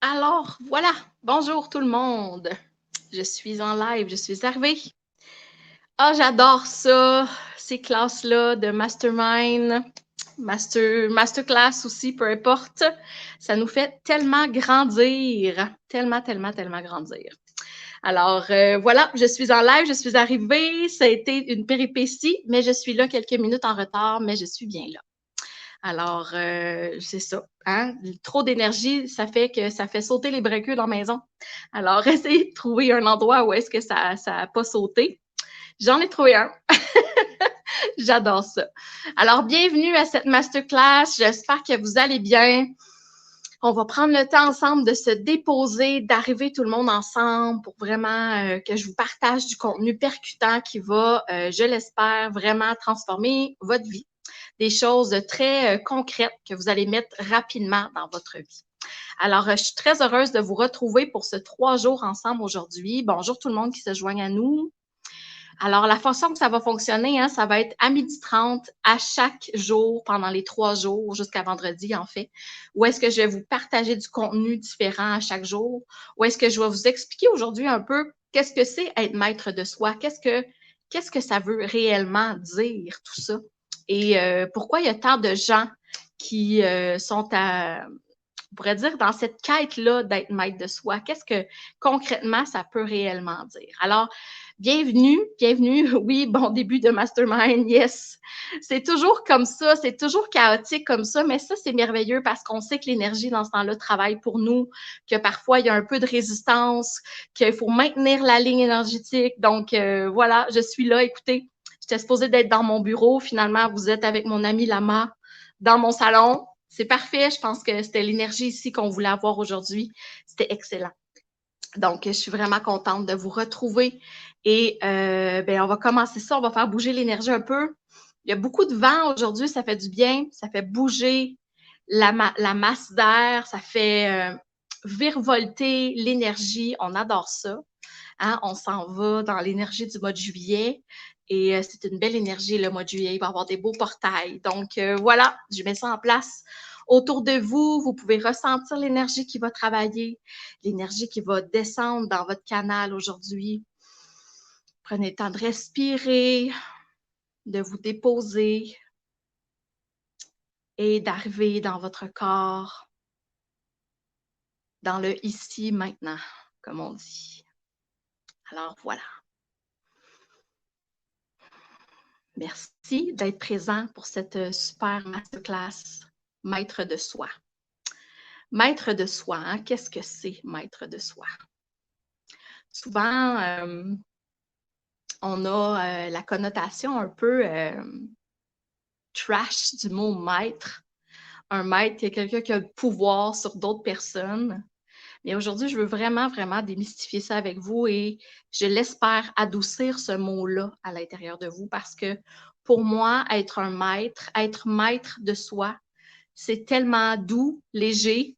Alors, voilà, bonjour tout le monde. Je suis en live, je suis arrivée. Ah, j'adore ça, ces classes-là de mastermind, masterclass aussi, peu importe. Ça nous fait tellement grandir, tellement grandir. Alors, voilà, je suis en live, je suis arrivée. Ça a été une péripétie, mais je suis là quelques minutes en retard, mais je suis bien là. Alors, c'est ça, hein? Trop d'énergie, ça fait sauter les brecules dans la maison. Alors, essayez de trouver un endroit où est-ce que ça a pas sauté. J'en ai trouvé un. J'adore ça. Alors, bienvenue à cette masterclass. J'espère que vous allez bien. On va prendre le temps ensemble de se déposer, d'arriver tout le monde ensemble pour vraiment que je vous partage du contenu percutant qui va, je l'espère, vraiment transformer votre vie. Des choses très concrètes que vous allez mettre rapidement dans votre vie. Alors, je suis très heureuse de vous retrouver pour ce 3 jours ensemble aujourd'hui. Bonjour tout le monde qui se joigne à nous. Alors, la façon que ça va fonctionner, hein, ça va être à 12h30 à chaque jour pendant les 3 jours, jusqu'à vendredi en fait, où est-ce que je vais vous partager du contenu différent à chaque jour, où est-ce que je vais vous expliquer aujourd'hui un peu qu'est-ce que c'est être maître de soi, qu'est-ce que ça veut réellement dire tout ça et pourquoi il y a tant de gens qui sont on pourrait dire, dans cette quête-là d'être maître de soi, qu'est-ce que concrètement ça peut réellement dire? Alors, bienvenue, bienvenue. Oui, bon début de mastermind, yes. C'est toujours comme ça, c'est toujours chaotique comme ça, mais ça, c'est merveilleux parce qu'on sait que l'énergie dans ce temps-là travaille pour nous, que parfois il y a un peu de résistance, qu'il faut maintenir la ligne énergétique. Donc, voilà, je suis là. Écoutez, j'étais supposée d'être dans mon bureau. Finalement, vous êtes avec mon ami Lama dans mon salon. C'est parfait. Je pense que c'était l'énergie ici qu'on voulait avoir aujourd'hui. C'était excellent. Donc, je suis vraiment contente de vous retrouver. Et on va commencer ça. On va faire bouger l'énergie un peu. Il y a beaucoup de vent aujourd'hui. Ça fait du bien. Ça fait bouger la masse d'air. Ça fait virevolter l'énergie. On adore ça. Hein? On s'en va dans l'énergie du mois de juillet. Et c'est une belle énergie, le mois de juillet. Il va y avoir des beaux portails. Donc, voilà, je mets ça en place autour de vous. Vous pouvez ressentir l'énergie qui va travailler, l'énergie qui va descendre dans votre canal aujourd'hui. Prenez le temps de respirer, de vous déposer et d'arriver dans votre corps, dans le ici, maintenant, comme on dit. Alors, voilà. Merci d'être présent pour cette super masterclass Maître de soi. Maître de soi, hein? Qu'est-ce que c'est maître de soi? Souvent, on a la connotation un peu trash du mot maître. Un maître, c'est quelqu'un qui a le pouvoir sur d'autres personnes. Mais aujourd'hui, je veux vraiment démystifier ça avec vous et je l'espère adoucir ce mot-là à l'intérieur de vous parce que pour moi, être maître de soi, c'est tellement doux, léger.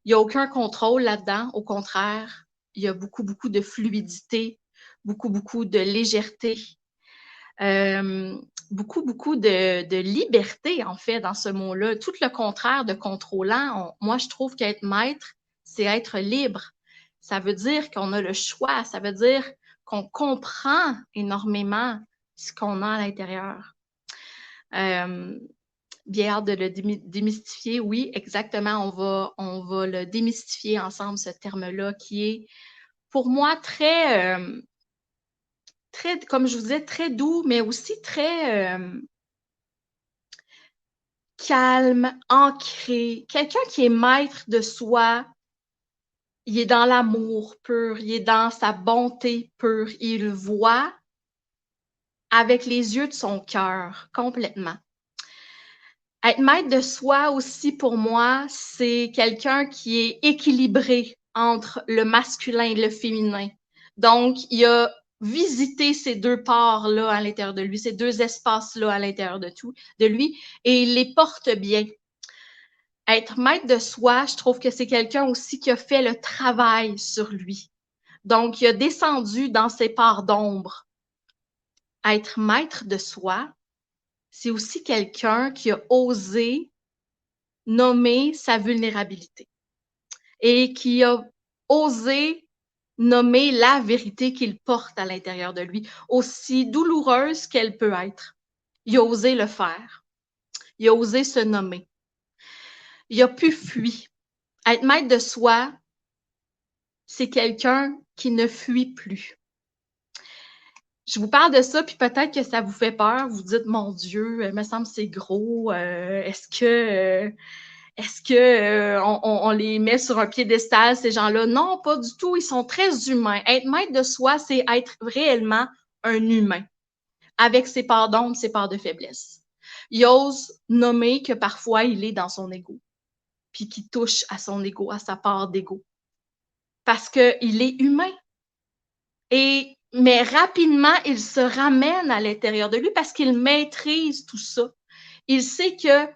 Il n'y a aucun contrôle là-dedans. Au contraire, il y a beaucoup de fluidité, beaucoup de légèreté, beaucoup de liberté, en fait, dans ce mot-là. Tout le contraire de contrôlant. Moi, je trouve qu'être maître, c'est être libre. Ça veut dire qu'on a le choix. Ça veut dire qu'on comprend énormément ce qu'on a à l'intérieur. Bien hâte de le démystifier. Oui, exactement. On va le démystifier ensemble, ce terme-là, qui est pour moi très, comme je vous disais, très doux, mais aussi très calme, ancré. Quelqu'un qui est maître de soi, il est dans l'amour pur, il est dans sa bonté pure. Il voit avec les yeux de son cœur, complètement. Être maître de soi aussi, pour moi, c'est quelqu'un qui est équilibré entre le masculin et le féminin. Donc, il a visité ces deux parts-là à l'intérieur de lui, ces deux espaces-là à l'intérieur de lui, et il les porte bien. Être maître de soi, je trouve que c'est quelqu'un aussi qui a fait le travail sur lui. Donc, il a descendu dans ses parts d'ombre. Être maître de soi, c'est aussi quelqu'un qui a osé nommer sa vulnérabilité. et qui a osé nommer la vérité qu'il porte à l'intérieur de lui, aussi douloureuse qu'elle peut être. Il a osé le faire. Il a osé se nommer. Il a pu fuir. Être maître de soi, c'est quelqu'un qui ne fuit plus. Je vous parle de ça, puis peut-être que ça vous fait peur. Vous dites, mon Dieu, il me semble que c'est gros. Est-ce que on les met sur un piédestal, ces gens-là? Non, pas du tout. Ils sont très humains. Être maître de soi, c'est être réellement un humain, avec ses parts d'ombre, ses parts de faiblesse. Il ose nommer que parfois, il est dans son ego, puis qu'il touche à son ego, à sa part d'ego, parce qu'il est humain. Mais rapidement, il se ramène à l'intérieur de lui parce qu'il maîtrise tout ça. Il sait que,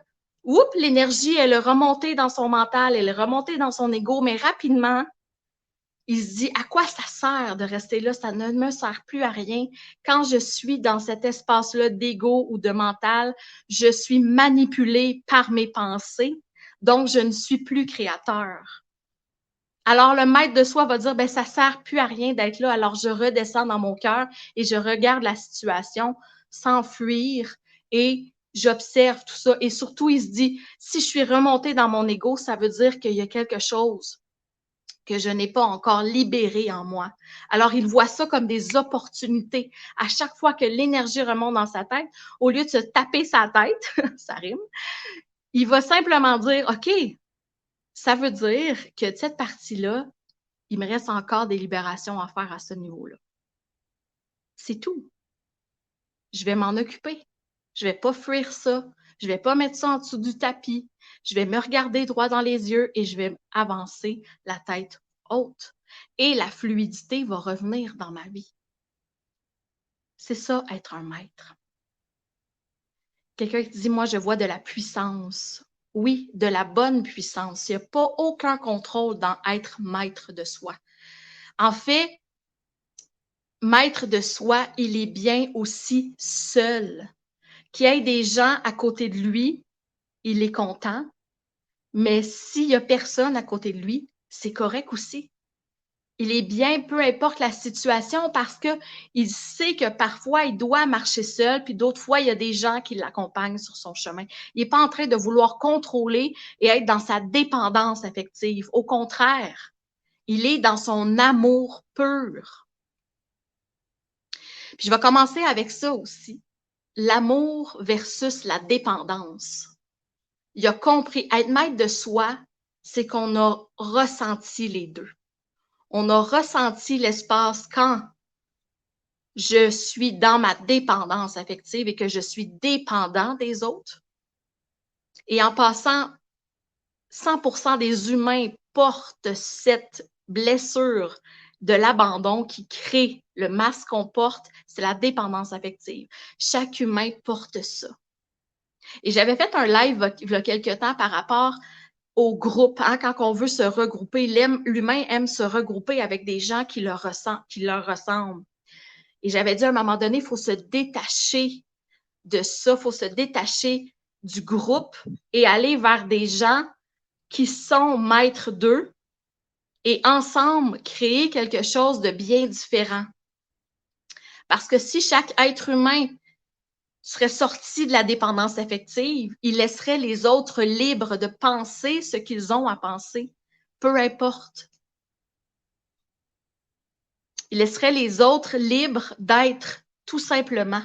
oups, l'énergie, elle est remontée dans son mental, elle est remontée dans son ego, mais rapidement, il se dit, à quoi ça sert de rester là? Ça ne me sert plus à rien. Quand je suis dans cet espace-là d'ego ou de mental, je suis manipulée par mes pensées, donc je ne suis plus créateur. Alors, le maître de soi va dire, ben, ça sert plus à rien d'être là. Alors, je redescends dans mon cœur et je regarde la situation sans fuir et j'observe tout ça. Et surtout, il se dit, si je suis remontée dans mon ego, ça veut dire qu'il y a quelque chose que je n'ai pas encore libéré en moi. Alors, il voit ça comme des opportunités. À chaque fois que l'énergie remonte dans sa tête, au lieu de se taper sa tête, ça rime, il va simplement dire, OK, ça veut dire que cette partie-là, il me reste encore des libérations à faire à ce niveau-là. C'est tout. Je vais m'en occuper. Je vais pas fuir ça. Je vais pas mettre ça en dessous du tapis. Je vais me regarder droit dans les yeux et je vais avancer la tête haute. Et la fluidité va revenir dans ma vie. C'est ça, être un maître. Quelqu'un qui dit, moi, je vois de la puissance. Oui, de la bonne puissance. Il n'y a pas aucun contrôle dans être maître de soi. En fait, maître de soi, il est bien aussi seul. Qu'il y ait des gens à côté de lui, il est content, mais s'il n'y a personne à côté de lui, c'est correct aussi. Il est bien, peu importe la situation, parce qu'il sait que parfois, il doit marcher seul, puis d'autres fois, il y a des gens qui l'accompagnent sur son chemin. Il n'est pas en train de vouloir contrôler et être dans sa dépendance affective. Au contraire, il est dans son amour pur. Puis je vais commencer avec ça aussi. L'amour versus la dépendance. Il a compris, être maître de soi, c'est qu'on a ressenti les deux. On a ressenti l'espace quand je suis dans ma dépendance affective et que je suis dépendant des autres. Et en passant, 100% des humains portent cette blessure de l'abandon qui crée le masque qu'on porte, c'est la dépendance affective. Chaque humain porte ça. Et j'avais fait un live il y a quelques temps par rapport au groupe, hein, quand on veut se regrouper. L'humain aime se regrouper avec des gens qui leur ressemblent. Et j'avais dit à un moment donné, il faut se détacher de ça, il faut se détacher du groupe et aller vers des gens qui sont maîtres d'eux et ensemble créer quelque chose de bien différent. Parce que si chaque être humain serait sorti de la dépendance affective, il laisserait les autres libres de penser ce qu'ils ont à penser, peu importe. Il laisserait les autres libres d'être, tout simplement.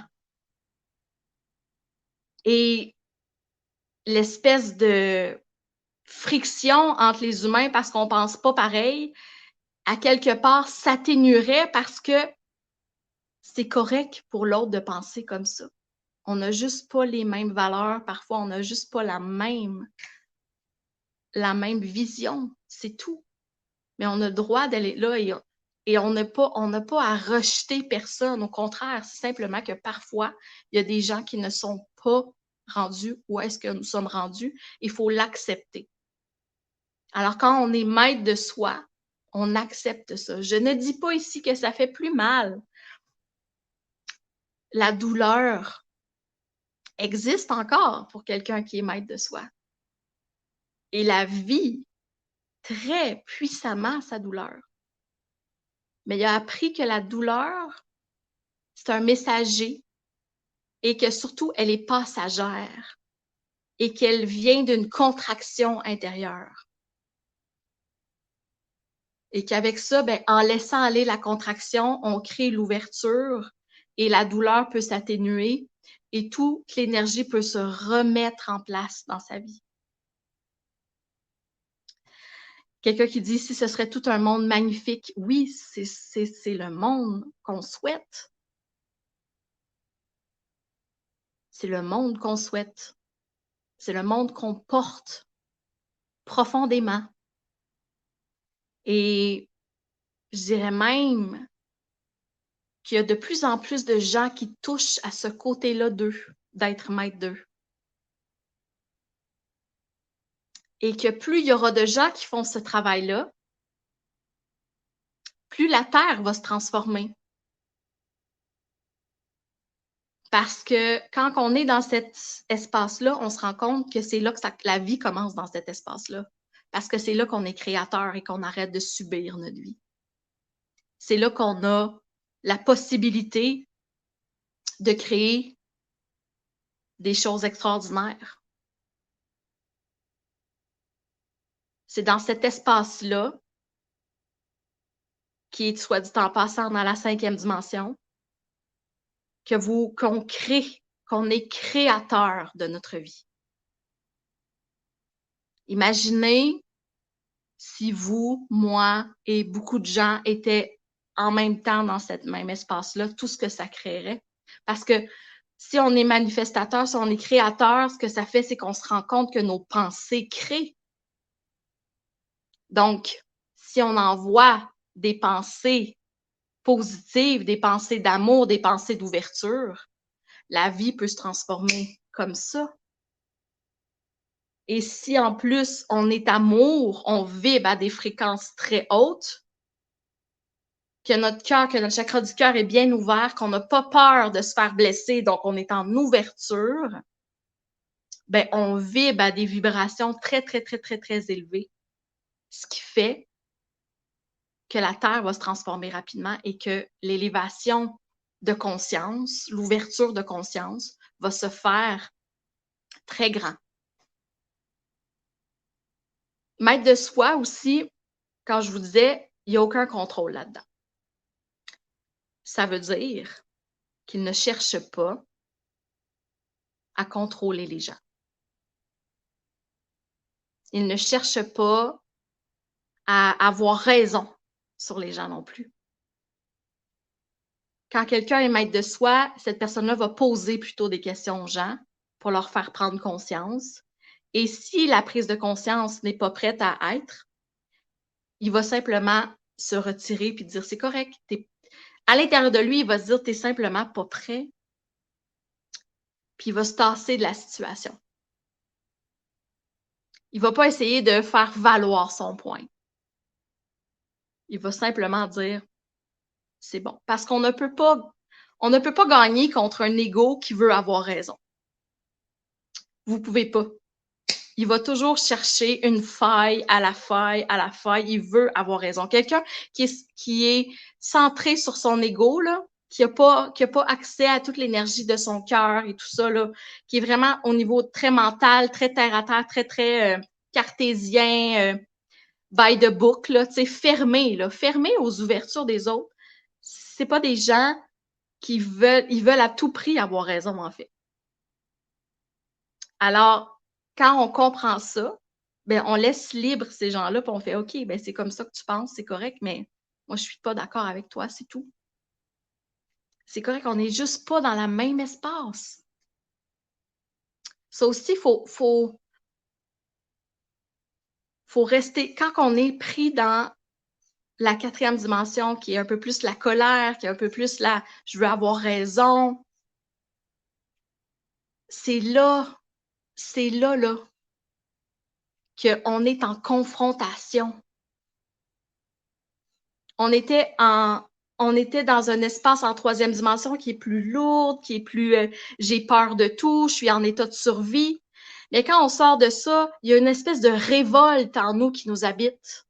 Et l'espèce de friction entre les humains parce qu'on pense pas pareil, à quelque part, s'atténuerait parce que c'est correct pour l'autre de penser comme ça. On n'a juste pas les mêmes valeurs, parfois on n'a juste pas la même vision, c'est tout. Mais on a le droit d'aller là et on n'a pas à rejeter personne. Au contraire, c'est simplement que parfois, il y a des gens qui ne sont pas rendus où est-ce que nous sommes rendus. Il faut l'accepter. Alors, quand on est maître de soi, on accepte ça. Je ne dis pas ici que ça fait plus mal. La douleur existe encore pour quelqu'un qui est maître de soi. Et la vie très puissamment sa douleur. Mais il a appris que la douleur, c'est un messager et que surtout, elle est passagère et qu'elle vient d'une contraction intérieure. Et qu'avec ça, ben, en laissant aller la contraction, on crée l'ouverture et la douleur peut s'atténuer et toute l'énergie peut se remettre en place dans sa vie. Quelqu'un qui dit si ce serait tout un monde magnifique, oui, c'est le monde qu'on souhaite. C'est le monde qu'on souhaite. C'est le monde qu'on porte profondément. Et je dirais même qu'il y a de plus en plus de gens qui touchent à ce côté-là d'eux, d'être maître d'eux. Et que plus il y aura de gens qui font ce travail-là, plus la Terre va se transformer. Parce que quand on est dans cet espace-là, on se rend compte que c'est là que la vie commence dans cet espace-là. Parce que c'est là qu'on est créateur et qu'on arrête de subir notre vie. C'est là qu'on a la possibilité de créer des choses extraordinaires. C'est dans cet espace-là, qui est, soit dit en passant, dans la 5e dimension, qu'on crée, qu'on est créateur de notre vie. Imaginez si vous, moi et beaucoup de gens étaient en même temps dans ce même espace-là, tout ce que ça créerait. Parce que si on est manifestateur, si on est créateur, ce que ça fait, c'est qu'on se rend compte que nos pensées créent. Donc, si on envoie des pensées positives, des pensées d'amour, des pensées d'ouverture, la vie peut se transformer comme ça. Et si en plus on est amour, on vibre à des fréquences très hautes, que notre cœur, que notre chakra du cœur est bien ouvert, qu'on n'a pas peur de se faire blesser, donc on est en ouverture, ben on vibre à des vibrations très, très, très, très, très élevées. Ce qui fait que la Terre va se transformer rapidement et que l'élévation de conscience, l'ouverture de conscience va se faire très grand. Maître de soi aussi, quand je vous disais, il n'y a aucun contrôle là-dedans. Ça veut dire qu'il ne cherche pas à contrôler les gens. Il ne cherche pas à avoir raison sur les gens non plus. Quand quelqu'un est maître de soi, cette personne-là va poser plutôt des questions aux gens pour leur faire prendre conscience. Et si la prise de conscience n'est pas prête à être, il va simplement se retirer puis dire c'est correct. À l'intérieur de lui, il va se dire t'es simplement pas prêt. Puis il va se tasser de la situation. Il va pas essayer de faire valoir son point. Il va simplement dire c'est bon. Parce qu'on ne peut pas gagner contre un ego qui veut avoir raison. Vous pouvez pas. Il va toujours chercher une faille à la faille, à la faille. Il veut avoir raison. Quelqu'un qui est centré sur son ego, là, qui a pas accès à toute l'énergie de son cœur et tout ça, là, qui est vraiment au niveau très mental, très terre à terre, très, très cartésien, by the book, là, fermé aux ouvertures des autres. C'est pas des gens qui veulent à tout prix avoir raison, en fait. Alors, quand on comprend ça, ben, on laisse libre ces gens-là, puis on fait OK, ben, c'est comme ça que tu penses, c'est correct, mais moi, je suis pas d'accord avec toi, c'est tout. C'est correct, on n'est juste pas dans le même espace. Ça aussi, faut rester, quand on est pris dans la 4e dimension, qui est un peu plus la colère, qui est un peu plus la je veux avoir raison, c'est là, là, qu'on est en confrontation. On était dans un espace en 3e dimension qui est plus lourde, qui est plus j'ai peur de tout, je suis en état de survie. Mais quand on sort de ça, il y a une espèce de révolte en nous qui nous habite.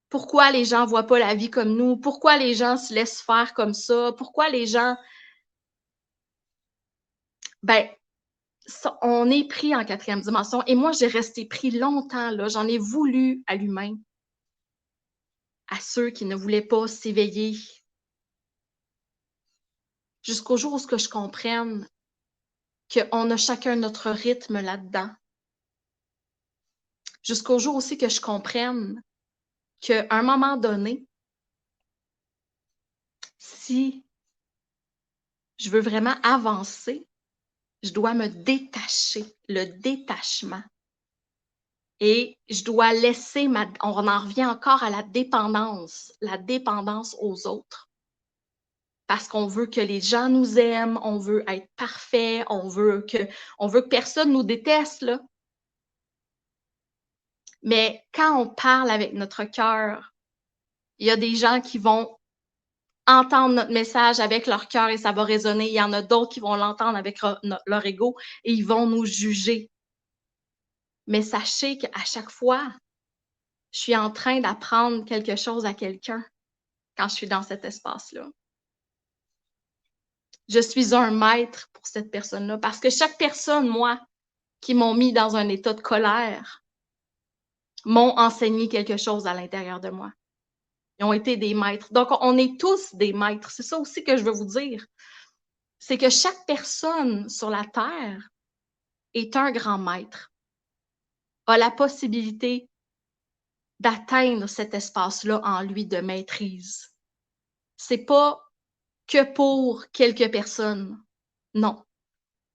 Pourquoi les gens ne voient pas la vie comme nous? Pourquoi les gens se laissent faire comme ça? Pourquoi les gens... Ben, on est pris en 4e dimension. Et moi, j'ai resté pris longtemps, là. J'en ai voulu à l'humain, à ceux qui ne voulaient pas s'éveiller. Jusqu'au jour où je comprenne qu'on a chacun notre rythme là-dedans. Jusqu'au jour aussi que je comprenne qu'à un moment donné, si je veux vraiment avancer, je dois me détacher, le détachement. Et je dois laisser on en revient encore à la dépendance aux autres. Parce qu'on veut que les gens nous aiment, on veut être parfait, on veut que personne nous déteste, là. Mais quand on parle avec notre cœur, il y a des gens qui vont entendre notre message avec leur cœur et ça va résonner. Il y en a d'autres qui vont l'entendre avec leur ego et ils vont nous juger. Mais sachez qu'à chaque fois, je suis en train d'apprendre quelque chose à quelqu'un quand je suis dans cet espace-là. Je suis un maître pour cette personne-là parce que chaque personne, moi, qui m'ont mis dans un état de colère, m'ont enseigné quelque chose à l'intérieur de moi. Ils ont été des maîtres. Donc, on est tous des maîtres. C'est ça aussi que je veux vous dire. C'est que chaque personne sur la Terre est un grand maître, a la possibilité d'atteindre cet espace-là en lui de maîtrise. C'est pas que pour quelques personnes. Non.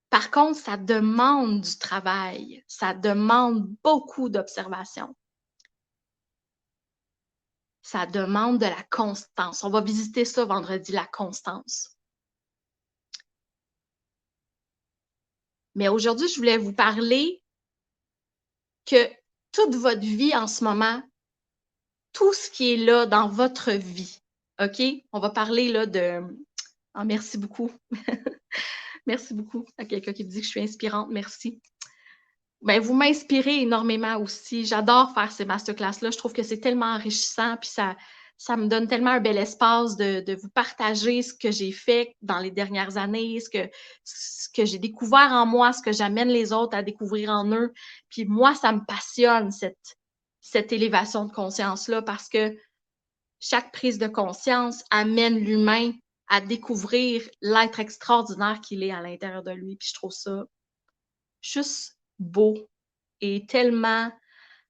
Par contre, ça demande du travail. Ça demande beaucoup d'observation. Ça demande de la constance. On va visiter ça vendredi, la constance. Mais aujourd'hui, je voulais vous parler que toute votre vie en ce moment, tout ce qui est là dans votre vie, OK? On va parler là de... Oh, merci beaucoup. Merci beaucoup à quelqu'un qui me dit que je suis inspirante. Merci. Ben, vous m'inspirez énormément aussi. J'adore faire ces masterclass-là. Je trouve que c'est tellement enrichissant, puis ça me donne tellement un bel espace de vous partager ce que j'ai fait dans les dernières années, ce que j'ai découvert en moi, ce que j'amène les autres à découvrir en eux. Puis moi, ça me passionne, cette élévation de conscience-là, parce que chaque prise de conscience amène l'humain à découvrir l'être extraordinaire qu'il est à l'intérieur de lui. Puis je trouve ça juste beau et tellement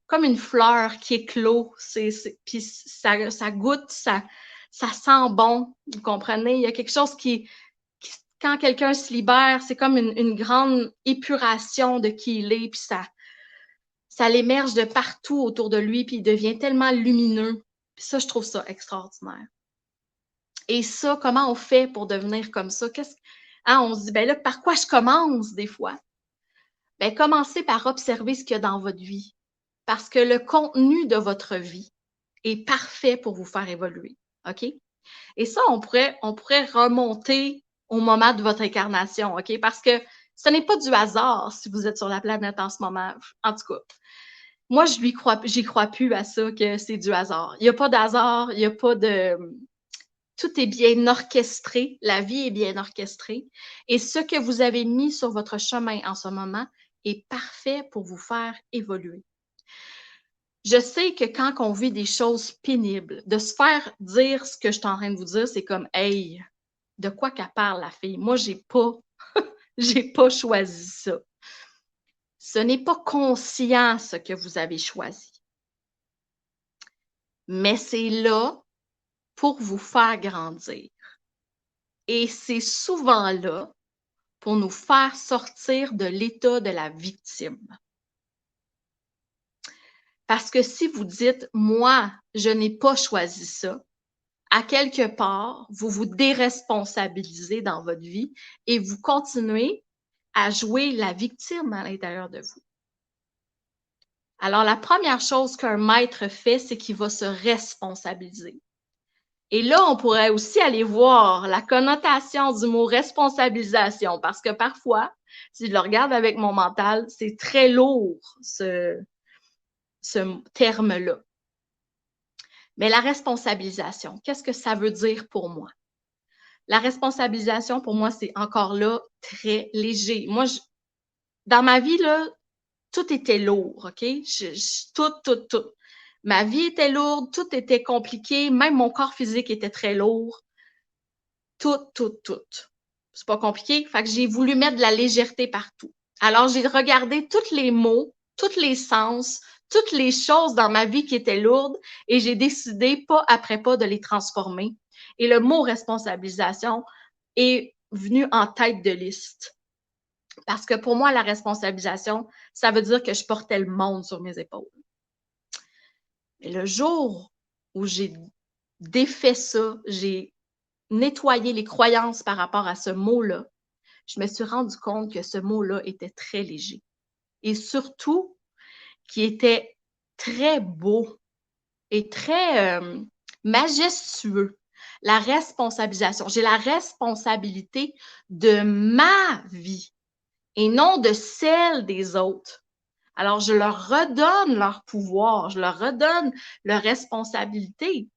comme une fleur qui éclot. Puis ça goûte, ça sent bon. Vous comprenez? Il y a quelque chose qui quand quelqu'un se libère, c'est comme une grande épuration de qui il est, puis ça l'émerge de partout autour de lui, puis il devient tellement lumineux. Puis ça, je trouve ça extraordinaire. Et ça, comment on fait pour devenir comme ça? On se dit, ben là, par quoi je commence des fois? Ben, commencez par observer ce qu'il y a dans votre vie. Parce que le contenu de votre vie est parfait pour vous faire évoluer. OK? Et ça, on pourrait remonter au moment de votre incarnation, OK? Parce que ce n'est pas du hasard si vous êtes sur la planète en ce moment. En tout cas, moi, j'y crois plus à ça, que c'est du hasard. Il n'y a pas d'hasard, il n'y a pas de... Tout est bien orchestré, la vie est bien orchestrée. Et ce que vous avez mis sur votre chemin en ce moment est parfait pour vous faire évoluer. Je sais que quand on vit des choses pénibles, de se faire dire ce que je suis en train de vous dire, c'est comme « Hey, de quoi qu'elle parle, la fille? Moi, j'ai pas choisi ça. » Ce n'est pas conscient ce que vous avez choisi. Mais c'est là pour vous faire grandir. Et c'est souvent là pour nous faire sortir de l'état de la victime. Parce que si vous dites « Moi, je n'ai pas choisi ça », à quelque part, vous vous déresponsabilisez dans votre vie et vous continuez à jouer la victime à l'intérieur de vous. Alors, la première chose qu'un maître fait, c'est qu'il va se responsabiliser. Et là, on pourrait aussi aller voir la connotation du mot responsabilisation, parce que parfois, Si je le regarde avec mon mental, c'est très lourd, ce terme-là. Mais la responsabilisation, qu'est-ce que ça veut dire pour moi? La responsabilisation, pour moi, c'est encore là très léger. Moi, dans ma vie, là, tout était lourd, OK? Tout. Ma vie était lourde, tout était compliqué, même mon corps physique était très lourd. Tout. C'est pas compliqué. Fait que j'ai voulu mettre de la légèreté partout. Alors, j'ai regardé tous les mots, tous les sens, toutes les choses dans ma vie qui étaient lourdes et j'ai décidé pas après pas de les transformer. Et le mot responsabilisation est venu en tête de liste. Parce que pour moi, la responsabilisation, ça veut dire que je portais le monde sur mes épaules. Mais le jour où j'ai défait ça, j'ai nettoyé les croyances par rapport à ce mot-là, je me suis rendu compte que ce mot-là était très léger. Et surtout, qui était très beau et très majestueux. La responsabilisation. J'ai la responsabilité de ma vie et non de celle des autres. Alors, je leur redonne leur pouvoir, je leur redonne leur responsabilité.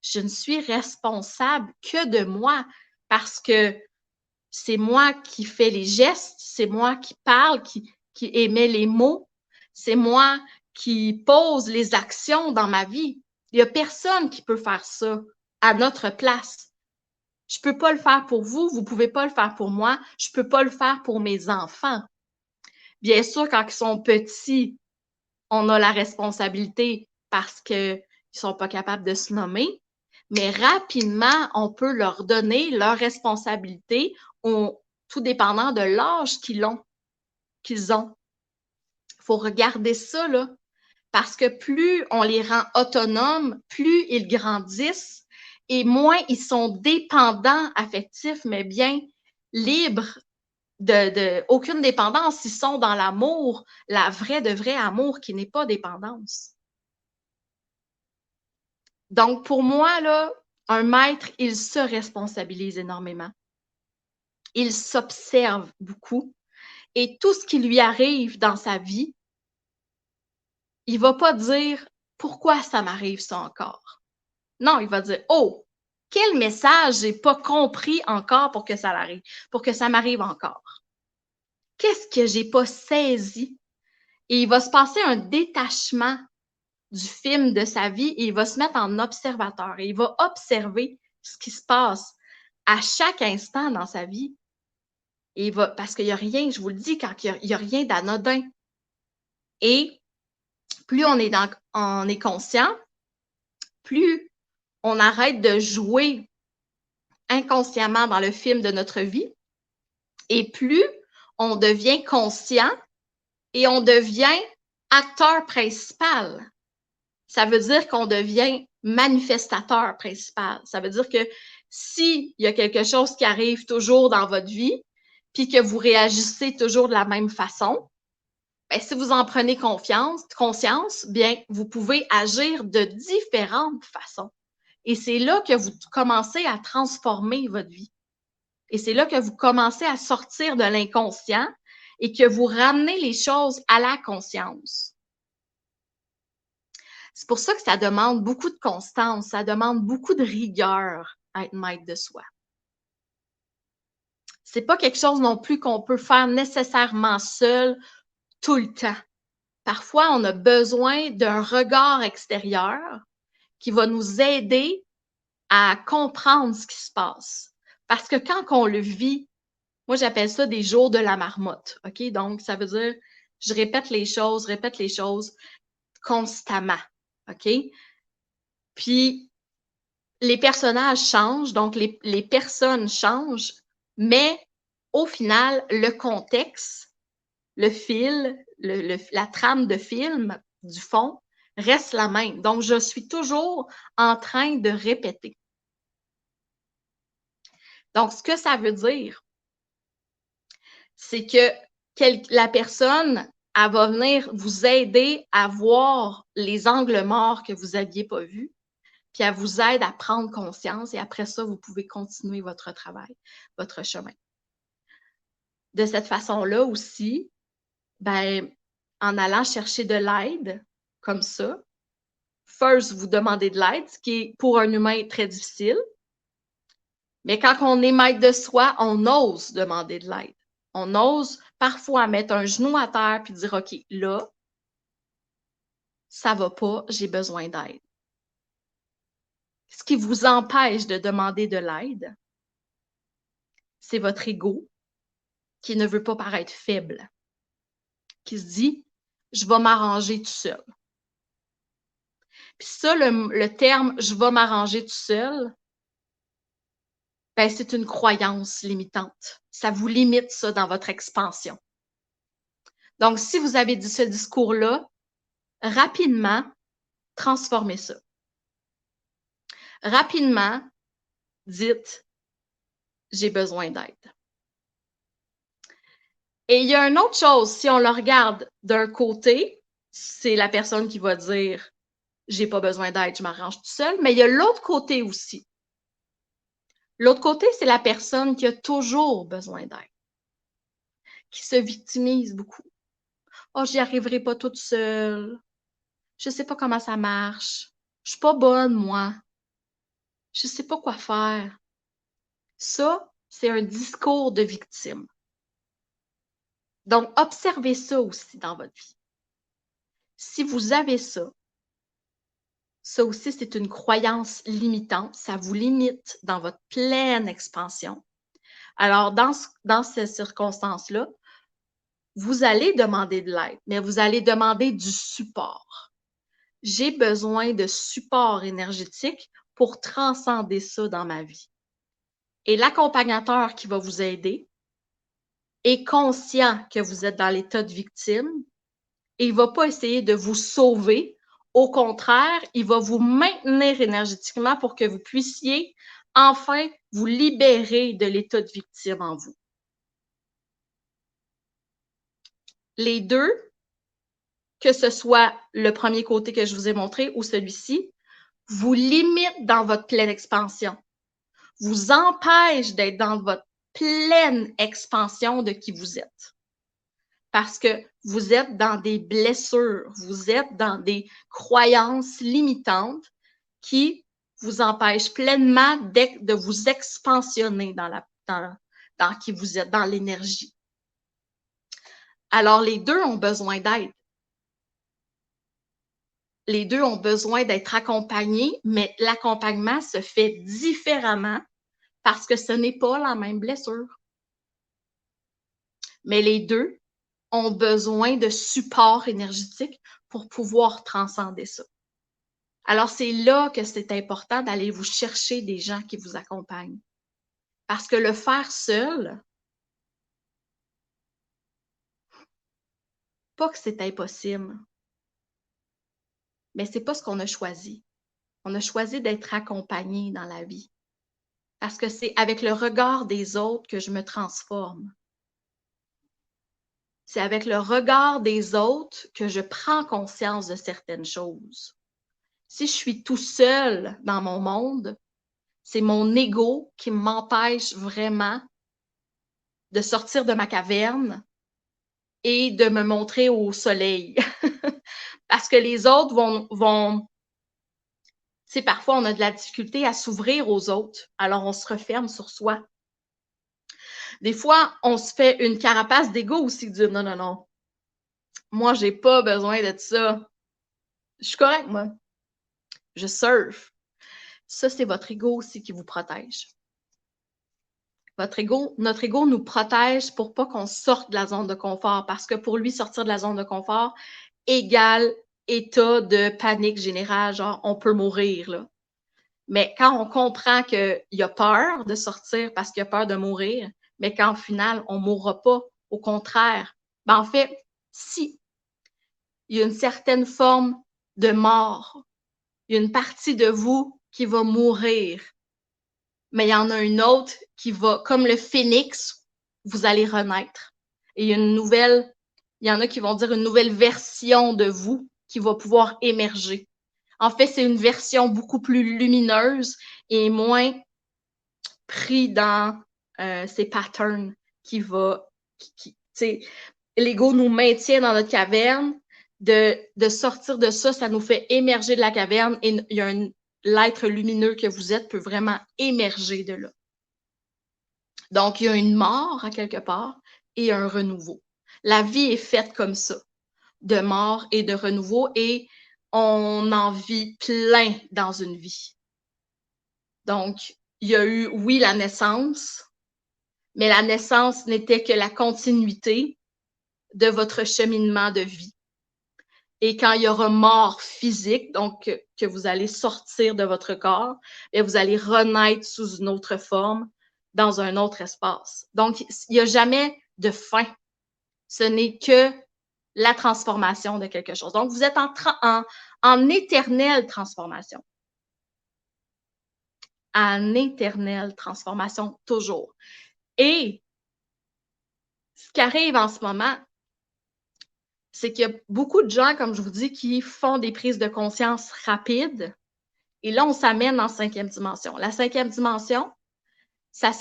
Je ne suis responsable que de moi parce que c'est moi qui fais les gestes, c'est moi qui parle, qui émet les mots, c'est moi qui pose les actions dans ma vie. Il n'y a personne qui peut faire ça à notre place. Je ne peux pas le faire pour vous, vous ne pouvez pas le faire pour moi, je ne peux pas le faire pour mes enfants. Bien sûr, quand ils sont petits, on a la responsabilité parce qu'ils ne sont pas capables de se nommer, mais rapidement, on peut leur donner leur responsabilité, tout dépendant de l'âge qu'ils ont. Il faut regarder ça, là, parce que plus on les rend autonomes, plus ils grandissent et moins ils sont dépendants affectifs, mais bien libres aucune dépendance. Ils sont dans l'amour, la vraie de vrai amour qui n'est pas dépendance. Donc, pour moi, là, un maître, il se responsabilise énormément. Il s'observe beaucoup. Et tout ce qui lui arrive dans sa vie, il ne va pas dire « Pourquoi ça m'arrive ça encore? » Non, il va dire « Oh, quel message j'ai pas compris encore pour que ça l'arrive, pour que ça m'arrive encore? Qu'est-ce que j'ai pas saisi? » Et il va se passer un détachement du film de sa vie et il va se mettre en observateur et il va observer ce qui se passe à chaque instant dans sa vie. Et parce qu'il n'y a rien, je vous le dis, quand il n'y a rien d'anodin. Et plus on est conscient, plus on arrête de jouer inconsciemment dans le film de notre vie et plus on devient conscient et on devient acteur principal. Ça veut dire qu'on devient manifestateur principal. Ça veut dire que s'il y a quelque chose qui arrive toujours dans votre vie, puis que vous réagissez toujours de la même façon, bien, si vous en prenez conscience, bien, vous pouvez agir de différentes façons. Et c'est là que vous commencez à transformer votre vie. Et c'est là que vous commencez à sortir de l'inconscient et que vous ramenez les choses à la conscience. C'est pour ça que ça demande beaucoup de constance, ça demande beaucoup de rigueur à être maître de soi. C'est pas quelque chose non plus qu'on peut faire nécessairement seul tout le temps. Parfois, on a besoin d'un regard extérieur qui va nous aider à comprendre ce qui se passe. Parce que quand on le vit, moi, j'appelle ça des jours de la marmotte, OK? Donc, ça veut dire, je répète les choses constamment, OK? Puis, les personnages changent, donc les personnes changent, mais au final, le contexte, le fil, la trame de film du fond reste la même. Donc, je suis toujours en train de répéter. Donc, ce que ça veut dire, c'est que la personne, elle va venir vous aider à voir les angles morts que vous n'aviez pas vus, puis elle vous aide à prendre conscience et après ça, vous pouvez continuer votre travail, votre chemin. de cette façon-là aussi, ben, en allant chercher de l'aide, comme ça, first, vous demandez de l'aide, ce qui est pour un humain très difficile. Mais quand on est maître de soi, on ose demander de l'aide. On ose parfois mettre un genou à terre puis dire, OK, là, ça va pas, j'ai besoin d'aide. Ce qui vous empêche de demander de l'aide, c'est votre ego qui ne veut pas paraître faible, qui se dit, je vais m'arranger tout seul. Puis ça, le terme « je vais m'arranger tout seul », ben, c'est une croyance limitante. Ça vous limite ça dans votre expansion. Donc, si vous avez dit ce discours-là, rapidement, transformez ça. Rapidement, dites « j'ai besoin d'aide ». Et il y a une autre chose, si on le regarde d'un côté, c'est la personne qui va dire « j'ai pas besoin d'aide, je m'arrange tout seul », mais il y a l'autre côté aussi. L'autre côté, c'est la personne qui a toujours besoin d'aide, qui se victimise beaucoup. « Oh, j'y arriverai pas toute seule. Je sais pas comment ça marche. Je suis pas bonne, moi. Je sais pas quoi faire. » Ça, c'est un discours de victime. Donc, observez ça aussi dans votre vie. Si vous avez ça aussi, c'est une croyance limitante. Ça vous limite dans votre pleine expansion. Alors, dans ces circonstances-là, vous allez demander de l'aide, mais vous allez demander du support. J'ai besoin de support énergétique pour transcender ça dans ma vie. Et l'accompagnateur qui va vous aider est conscient que vous êtes dans l'état de victime et il ne va pas essayer de vous sauver. Au contraire, il va vous maintenir énergétiquement pour que vous puissiez enfin vous libérer de l'état de victime en vous. Les deux, que ce soit le premier côté que je vous ai montré ou celui-ci, vous limitent dans votre pleine expansion, vous empêchent d'être dans votre pleine expansion de qui vous êtes. Parce que vous êtes dans des blessures, vous êtes dans des croyances limitantes qui vous empêchent pleinement de vous expansionner dans qui vous êtes, dans l'énergie. Alors, les deux ont besoin d'aide. Les deux ont besoin d'être accompagnés, mais l'accompagnement se fait différemment parce que ce n'est pas la même blessure. Mais les deux ont besoin de support énergétique pour pouvoir transcender ça. Alors, c'est là que c'est important d'aller vous chercher des gens qui vous accompagnent. Parce que le faire seul, pas que c'est impossible, mais c'est pas ce qu'on a choisi. On a choisi d'être accompagné dans la vie. Parce que c'est avec le regard des autres que je me transforme. C'est avec le regard des autres que je prends conscience de certaines choses. Si je suis tout seul dans mon monde, c'est mon ego qui m'empêche vraiment de sortir de ma caverne et de me montrer au soleil. Parce que les autres vont tu sais, parfois on a de la difficulté à s'ouvrir aux autres, alors on se referme sur soi. Des fois, on se fait une carapace d'ego aussi, de dire non, non, non, moi, j'ai pas besoin de ça. Je suis correcte, moi. Je surfe. Ça, c'est votre ego aussi qui vous protège. Notre ego nous protège pour pas qu'on sorte de la zone de confort, parce que pour lui, sortir de la zone de confort égale état de panique générale, genre on peut mourir, là. Mais quand on comprend qu'il y a peur de sortir parce qu'il y a peur de mourir, mais qu'en final, on ne mourra pas, au contraire, ben en fait, si il y a une certaine forme de mort, il y a une partie de vous qui va mourir, mais il y en a une autre qui va, comme le phénix, vous allez renaître. Et il y en a qui vont dire une nouvelle version de vous qui va pouvoir émerger. En fait, c'est une version beaucoup plus lumineuse et moins pris dans ces patterns qui va tu sais, l'ego nous maintient dans notre caverne. De sortir de ça, ça nous fait émerger de la caverne et il y a l'être lumineux que vous êtes peut vraiment émerger de là. Donc, il y a une mort à quelque part et un renouveau. La vie est faite comme ça, de mort et de renouveau, et on en vit plein dans une vie. Donc, il y a eu, oui, la naissance, mais la naissance n'était que la continuité de votre cheminement de vie. Et quand il y aura mort physique, donc que vous allez sortir de votre corps, et vous allez renaître sous une autre forme, dans un autre espace. Donc, il n'y a jamais de fin. Ce n'est que la transformation de quelque chose. Donc, vous êtes en éternelle transformation. En éternelle transformation, toujours. Et ce qui arrive en ce moment, c'est qu'il y a beaucoup de gens, comme je vous dis, qui font des prises de conscience rapides. Et là, on s'amène en 5e dimension. La 5e dimension,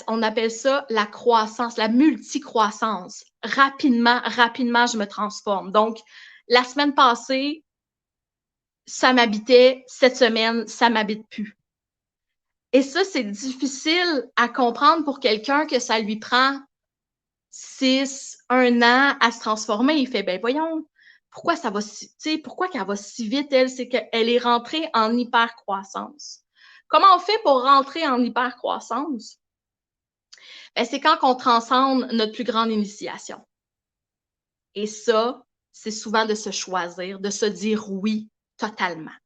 on appelle ça la croissance, la multicroissance. Rapidement, je me transforme. Donc, la semaine passée, ça m'habitait. Cette semaine, ça m'habite plus. Et ça, c'est difficile à comprendre pour quelqu'un que ça lui prend 6, 1 an à se transformer. Il fait, ben voyons, pourquoi ça va pourquoi qu'elle va si vite, elle? C'est qu'elle est rentrée en hyper-croissance. Comment on fait pour rentrer en hyper-croissance? Ben, c'est quand on transcende notre plus grande initiation. Et ça, c'est souvent de se choisir, de se dire oui totalement.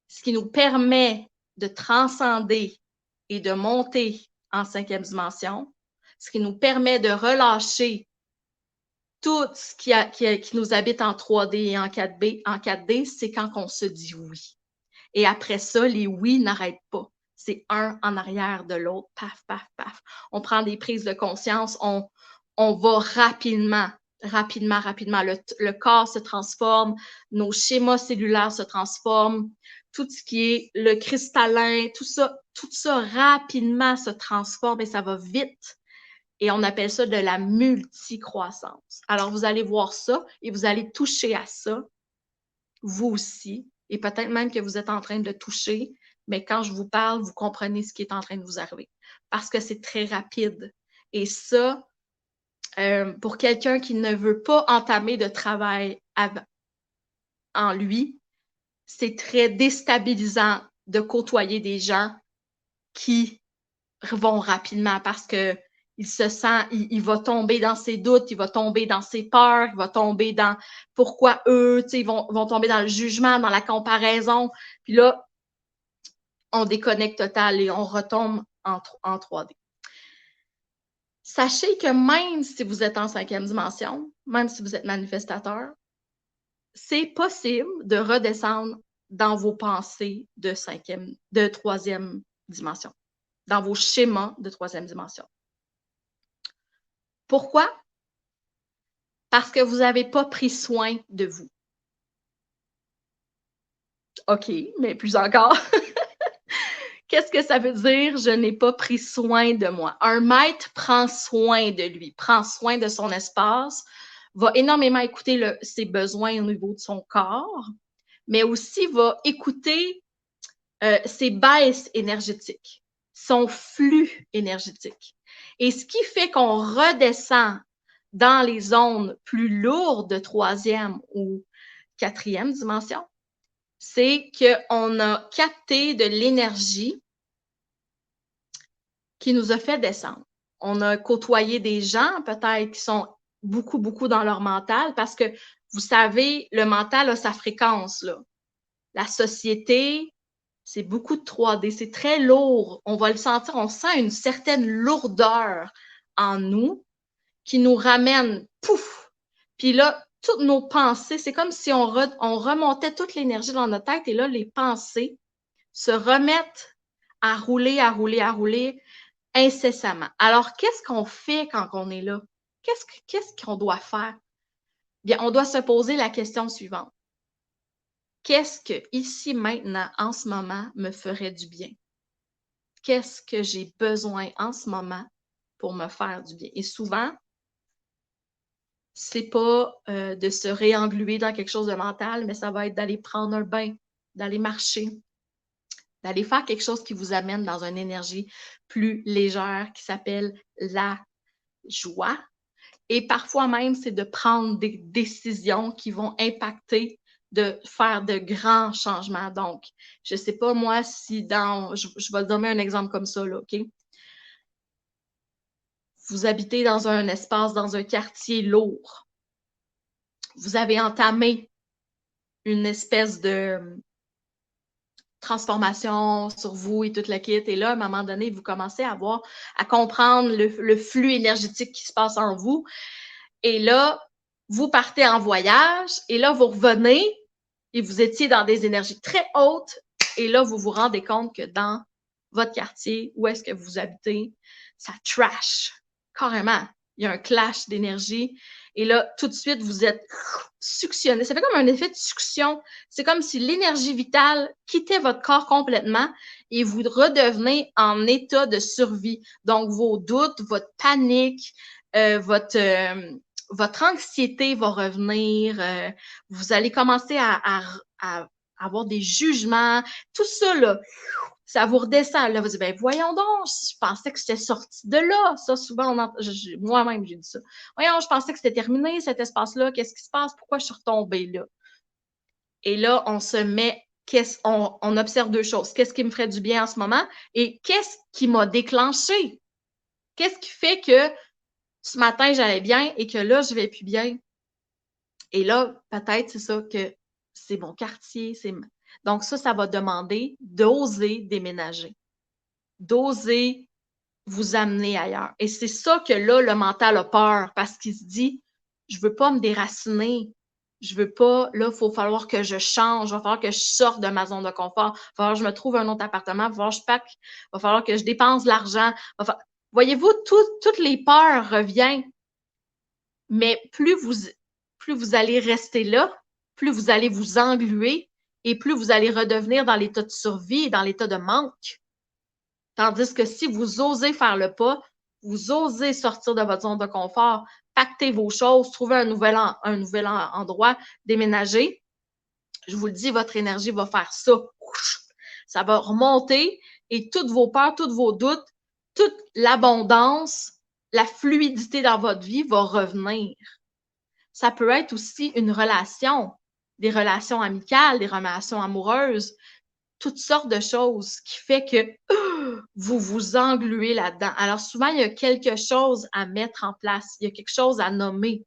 Ce qui nous permet de transcender et de monter en 5e dimension, ce qui nous permet de relâcher tout ce qui nous habite en 3D et en 4D, c'est quand on se dit oui. Et après ça, les oui n'arrêtent pas. C'est un en arrière de l'autre, paf, paf, paf. On prend des prises de conscience, on va rapidement. Le corps se transforme, nos schémas cellulaires se transforment, tout ce qui est le cristallin, tout ça rapidement se transforme et ça va vite. Et on appelle ça de la multicroissance. Alors, vous allez voir ça et vous allez toucher à ça, vous aussi, et peut-être même que vous êtes en train de toucher, mais quand je vous parle, vous comprenez ce qui est en train de vous arriver. Parce que c'est très rapide. Et ça, pour quelqu'un qui ne veut pas entamer de travail en lui, c'est très déstabilisant de côtoyer des gens qui vont rapidement parce que il se sent, il va tomber dans ses doutes, il va tomber dans ses peurs, il va tomber dans pourquoi eux, tu sais, ils vont tomber dans le jugement, dans la comparaison. Puis là, on déconnecte total et on retombe en 3D. Sachez que même si vous êtes en 5e dimension, même si vous êtes manifestateur, c'est possible de redescendre dans vos pensées de 3e dimension, dans vos schémas de 3e dimension. Pourquoi? Parce que vous n'avez pas pris soin de vous. OK, mais plus encore. Qu'est-ce que ça veut dire? Je n'ai pas pris soin de moi. Un maître prend soin de lui, prend soin de son espace, va énormément écouter ses besoins au niveau de son corps, mais aussi va écouter ses baisses énergétiques, son flux énergétique. Et ce qui fait qu'on redescend dans les zones plus lourdes de 3e ou 4e dimension, c'est qu'on a capté de l'énergie qui nous a fait descendre. On a côtoyé des gens peut-être qui sont beaucoup dans leur mental parce que, vous savez, le mental a sa fréquence, là. La société, c'est beaucoup de 3D, c'est très lourd. On va le sentir, on sent une certaine lourdeur en nous qui nous ramène, pouf! Puis là, toutes nos pensées, c'est comme si on remontait toute l'énergie dans notre tête et là, les pensées se remettent à rouler incessamment. Alors, qu'est-ce qu'on fait quand on est là? Qu'est-ce qu'on doit faire? Bien, on doit se poser la question suivante. Qu'est-ce que, ici, maintenant, en ce moment, me ferait du bien? Qu'est-ce que j'ai besoin en ce moment pour me faire du bien? Et souvent, c'est pas de se réengluer dans quelque chose de mental, mais ça va être d'aller prendre un bain, d'aller marcher, d'aller faire quelque chose qui vous amène dans une énergie plus légère qui s'appelle la joie. Et parfois même, c'est de prendre des décisions qui vont impacter, de faire de grands changements. Donc, je sais pas moi si je vais donner un exemple comme ça, là, OK? Vous habitez dans un espace, dans un quartier lourd. Vous avez entamé une espèce de transformation sur vous et toute la kit. Et là, à un moment donné, vous commencez à comprendre le flux énergétique qui se passe en vous. Et là, vous partez en voyage et là, vous revenez et vous étiez dans des énergies très hautes. Et là, vous vous rendez compte que dans votre quartier, où est-ce que vous habitez, ça trash carrément. Il y a un clash d'énergie. Et là, tout de suite, vous êtes suctionné. Ça fait comme un effet de succion. C'est comme si l'énergie vitale quittait votre corps complètement et vous redevenez en état de survie. Donc, vos doutes, votre panique, votre anxiété va revenir. Vous allez commencer à avoir des jugements. Tout ça, là, ça vous redescend. Là, vous dites, ben voyons donc, je pensais que j'étais sortie de là. Ça, souvent, moi-même, j'ai dit ça. Voyons, je pensais que c'était terminé, cet espace-là. Qu'est-ce qui se passe? Pourquoi je suis retombée là? Et là, on se met, on observe deux choses. Qu'est-ce qui me ferait du bien en ce moment? Et qu'est-ce qui m'a déclenché? Qu'est-ce qui fait que ce matin, j'allais bien et que là, je vais plus bien? Et là, peut-être, c'est ça que c'est mon quartier. Donc, ça va demander d'oser déménager, d'oser vous amener ailleurs. Et c'est ça que là, le mental a peur parce qu'il se dit, je veux pas me déraciner. Je veux pas, là, il va falloir que je change, il va falloir que je sorte de ma zone de confort, il va falloir que je me trouve un autre appartement, il va falloir que je pack, il va falloir que je dépense de l'argent. Voyez-vous, toutes les peurs reviennent, mais plus vous allez rester là, plus vous allez vous engluer et plus vous allez redevenir dans l'état de survie et dans l'état de manque. Tandis que si vous osez faire le pas, vous osez sortir de votre zone de confort, pacter vos choses, trouver un nouvel endroit, déménager, je vous le dis, votre énergie va faire ça. Ça va remonter et toutes vos peurs, tous vos doutes, toute l'abondance, la fluidité dans votre vie va revenir. Ça peut être aussi une relation, des relations amicales, des relations amoureuses, toutes sortes de choses qui fait que vous vous engluez là-dedans. Alors souvent, il y a quelque chose à mettre en place, il y a quelque chose à nommer.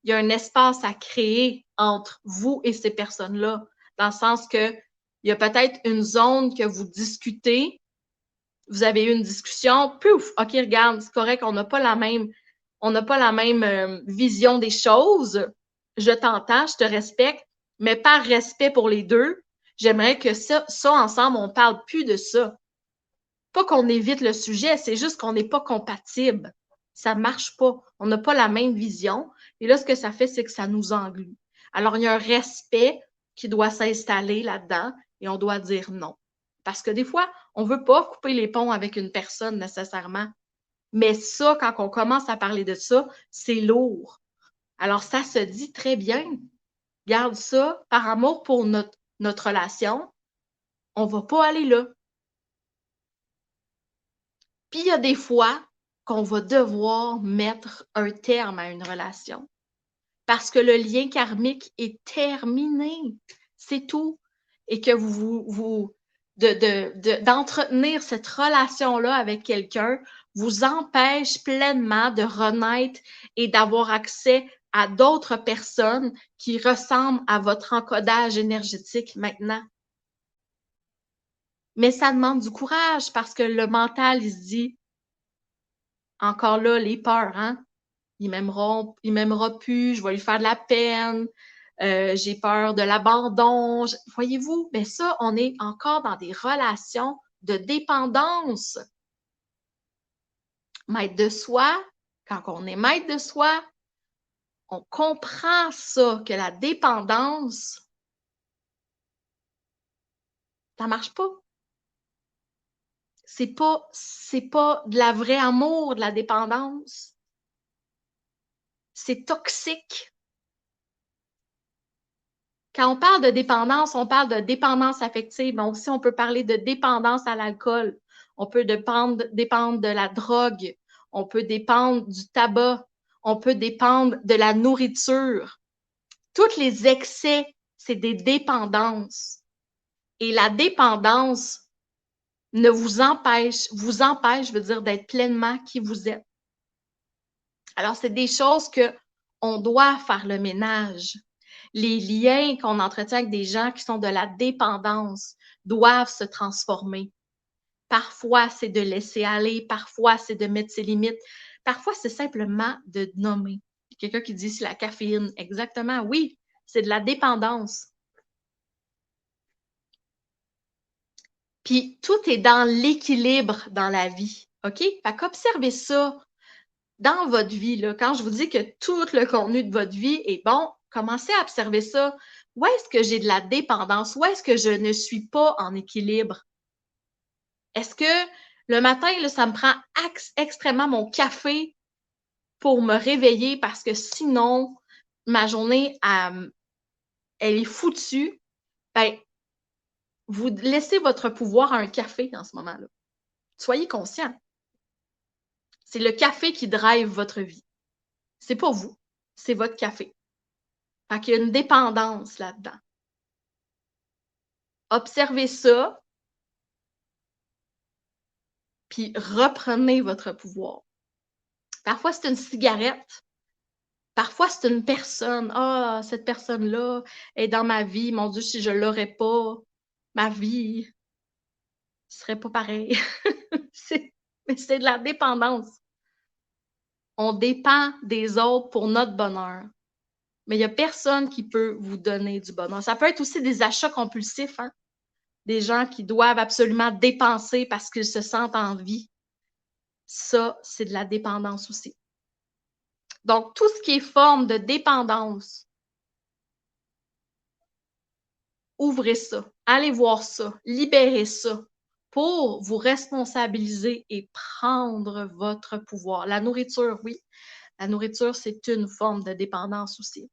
Il y a un espace à créer entre vous et ces personnes-là, dans le sens que il y a peut-être une zone que vous discutez, vous avez eu une discussion, pouf, OK, regarde, c'est correct, on n'a pas la même vision des choses. Je t'entends, je te respecte, mais par respect pour les deux, j'aimerais que ça ensemble, on parle plus de ça. Pas qu'on évite le sujet, c'est juste qu'on n'est pas compatible. Ça marche pas. On n'a pas la même vision. Et là, ce que ça fait, c'est que ça nous englue. Alors, il y a un respect qui doit s'installer là-dedans et on doit dire non. Parce que des fois, on veut pas couper les ponts avec une personne nécessairement. Mais ça, quand on commence à parler de ça, c'est lourd. Alors, ça se dit très bien. Garde ça par amour pour notre relation. On va pas aller là. Puis il y a des fois qu'on va devoir mettre un terme à une relation parce que le lien karmique est terminé. C'est tout. Et que d'entretenir cette relation-là avec quelqu'un vous empêche pleinement de renaître et d'avoir accès à d'autres personnes qui ressemblent à votre encodage énergétique maintenant. Mais ça demande du courage parce que le mental, il se dit, encore là, les peurs, hein? Il m'aimera plus, je vais lui faire de la peine, j'ai peur de l'abandon. Voyez-vous, mais ça, on est encore dans des relations de dépendance. Maître de soi, quand on est maître de soi, on comprend ça, que la dépendance, ça marche pas. C'est pas de la vraie amour, de la dépendance. c'est toxique. Quand on parle de dépendance, on parle de dépendance affective, mais aussi on peut parler de dépendance à l'alcool. On peut dépendre de la drogue. On peut dépendre du tabac. On peut dépendre de la nourriture. Tous les excès, c'est des dépendances. Et la dépendance ne vous empêche, je veux dire, d'être pleinement qui vous êtes. Alors, c'est des choses qu'on doit faire le ménage. Les liens qu'on entretient avec des gens qui sont de la dépendance doivent se transformer. Parfois, c'est de laisser aller, parfois, c'est de mettre ses limites, parfois, c'est simplement de nommer. Quelqu'un qui dit c'est la caféine. Exactement, oui, c'est de la dépendance. Puis, tout est dans l'équilibre dans la vie, OK? Fait qu'observez ça dans votre vie, là, quand je vous dis que tout le contenu de votre vie est bon, commencez à observer ça. Où est-ce que j'ai de la dépendance? Où est-ce que je ne suis pas en équilibre? Est-ce que le matin, là, ça me prend extrêmement mon café pour me réveiller parce que sinon, ma journée, elle est foutue? Ben, vous laissez votre pouvoir à un café en ce moment-là. Soyez conscient. C'est le café qui drive votre vie. C'est pas vous, c'est votre café. Fait qu'il y a une dépendance là-dedans. Observez ça, puis reprenez votre pouvoir. Parfois, c'est une cigarette. Parfois, c'est une personne. Ah, cette personne-là est dans ma vie. Mon Dieu, si je ne l'aurais pas, ma vie ne serait pas pareille. Mais c'est de la dépendance. On dépend des autres pour notre bonheur. Mais il n'y a personne qui peut vous donner du bonheur. Ça peut être aussi des achats compulsifs, hein? Des gens qui doivent absolument dépenser parce qu'ils se sentent en vie. Ça, c'est de la dépendance aussi. Donc, tout ce qui est forme de dépendance, ouvrez ça, allez voir ça, libérez ça pour vous responsabiliser et prendre votre pouvoir. La nourriture, oui. La nourriture, c'est une forme de dépendance aussi.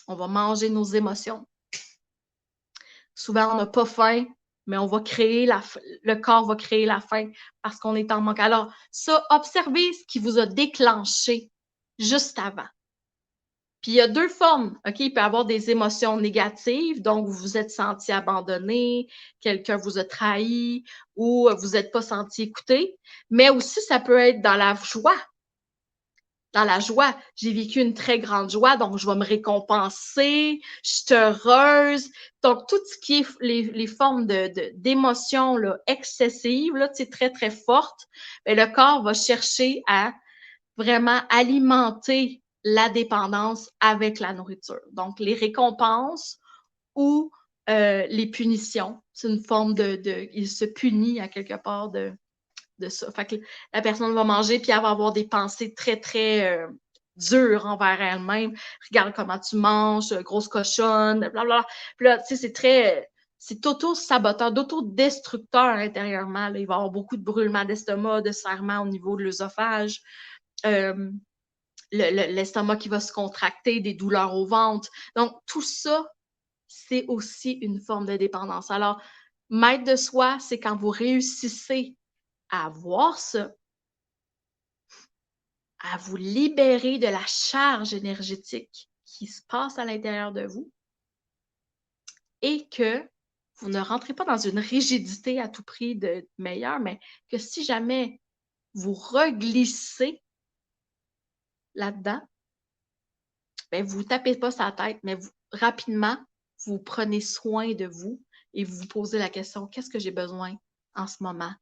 On va manger nos émotions. Souvent, on n'a pas faim, mais on va créer le corps va créer la faim parce qu'on est en manque. Alors, ça, observez ce qui vous a déclenché juste avant. Puis il y a deux formes, OK? Il peut y avoir des émotions négatives, donc vous vous êtes senti abandonné, quelqu'un vous a trahi ou vous n'êtes pas senti écouté, mais aussi ça peut être dans la joie. Dans la joie, j'ai vécu une très grande joie, donc je vais me récompenser, je suis heureuse. Donc, tout ce qui est les formes d'émotions excessives, là, très, très fortes, bien, le corps va chercher à vraiment alimenter la dépendance avec la nourriture. Donc, les récompenses ou les punitions, c'est une forme il se punit à quelque part de ça. Fait que la personne va manger puis elle va avoir des pensées très, très dures envers elle-même. Regarde comment tu manges, grosse cochonne, blablabla. Puis là, tu sais, c'est auto-saboteur, d'auto-destructeur intérieurement. Là. Il va y avoir beaucoup de brûlements d'estomac, de serrement au niveau de l'œsophage. L'estomac qui va se contracter, des douleurs au ventre. Donc, tout ça, c'est aussi une forme de dépendance. Alors, maître de soi, c'est quand vous réussissez à voir ça, à vous libérer de la charge énergétique qui se passe à l'intérieur de vous et que vous ne rentrez pas dans une rigidité à tout prix de meilleur, mais que si jamais vous reglissez là-dedans, ben, vous ne tapez pas sa tête, mais rapidement, vous prenez soin de vous et vous vous posez la question, qu'est-ce que j'ai besoin en ce moment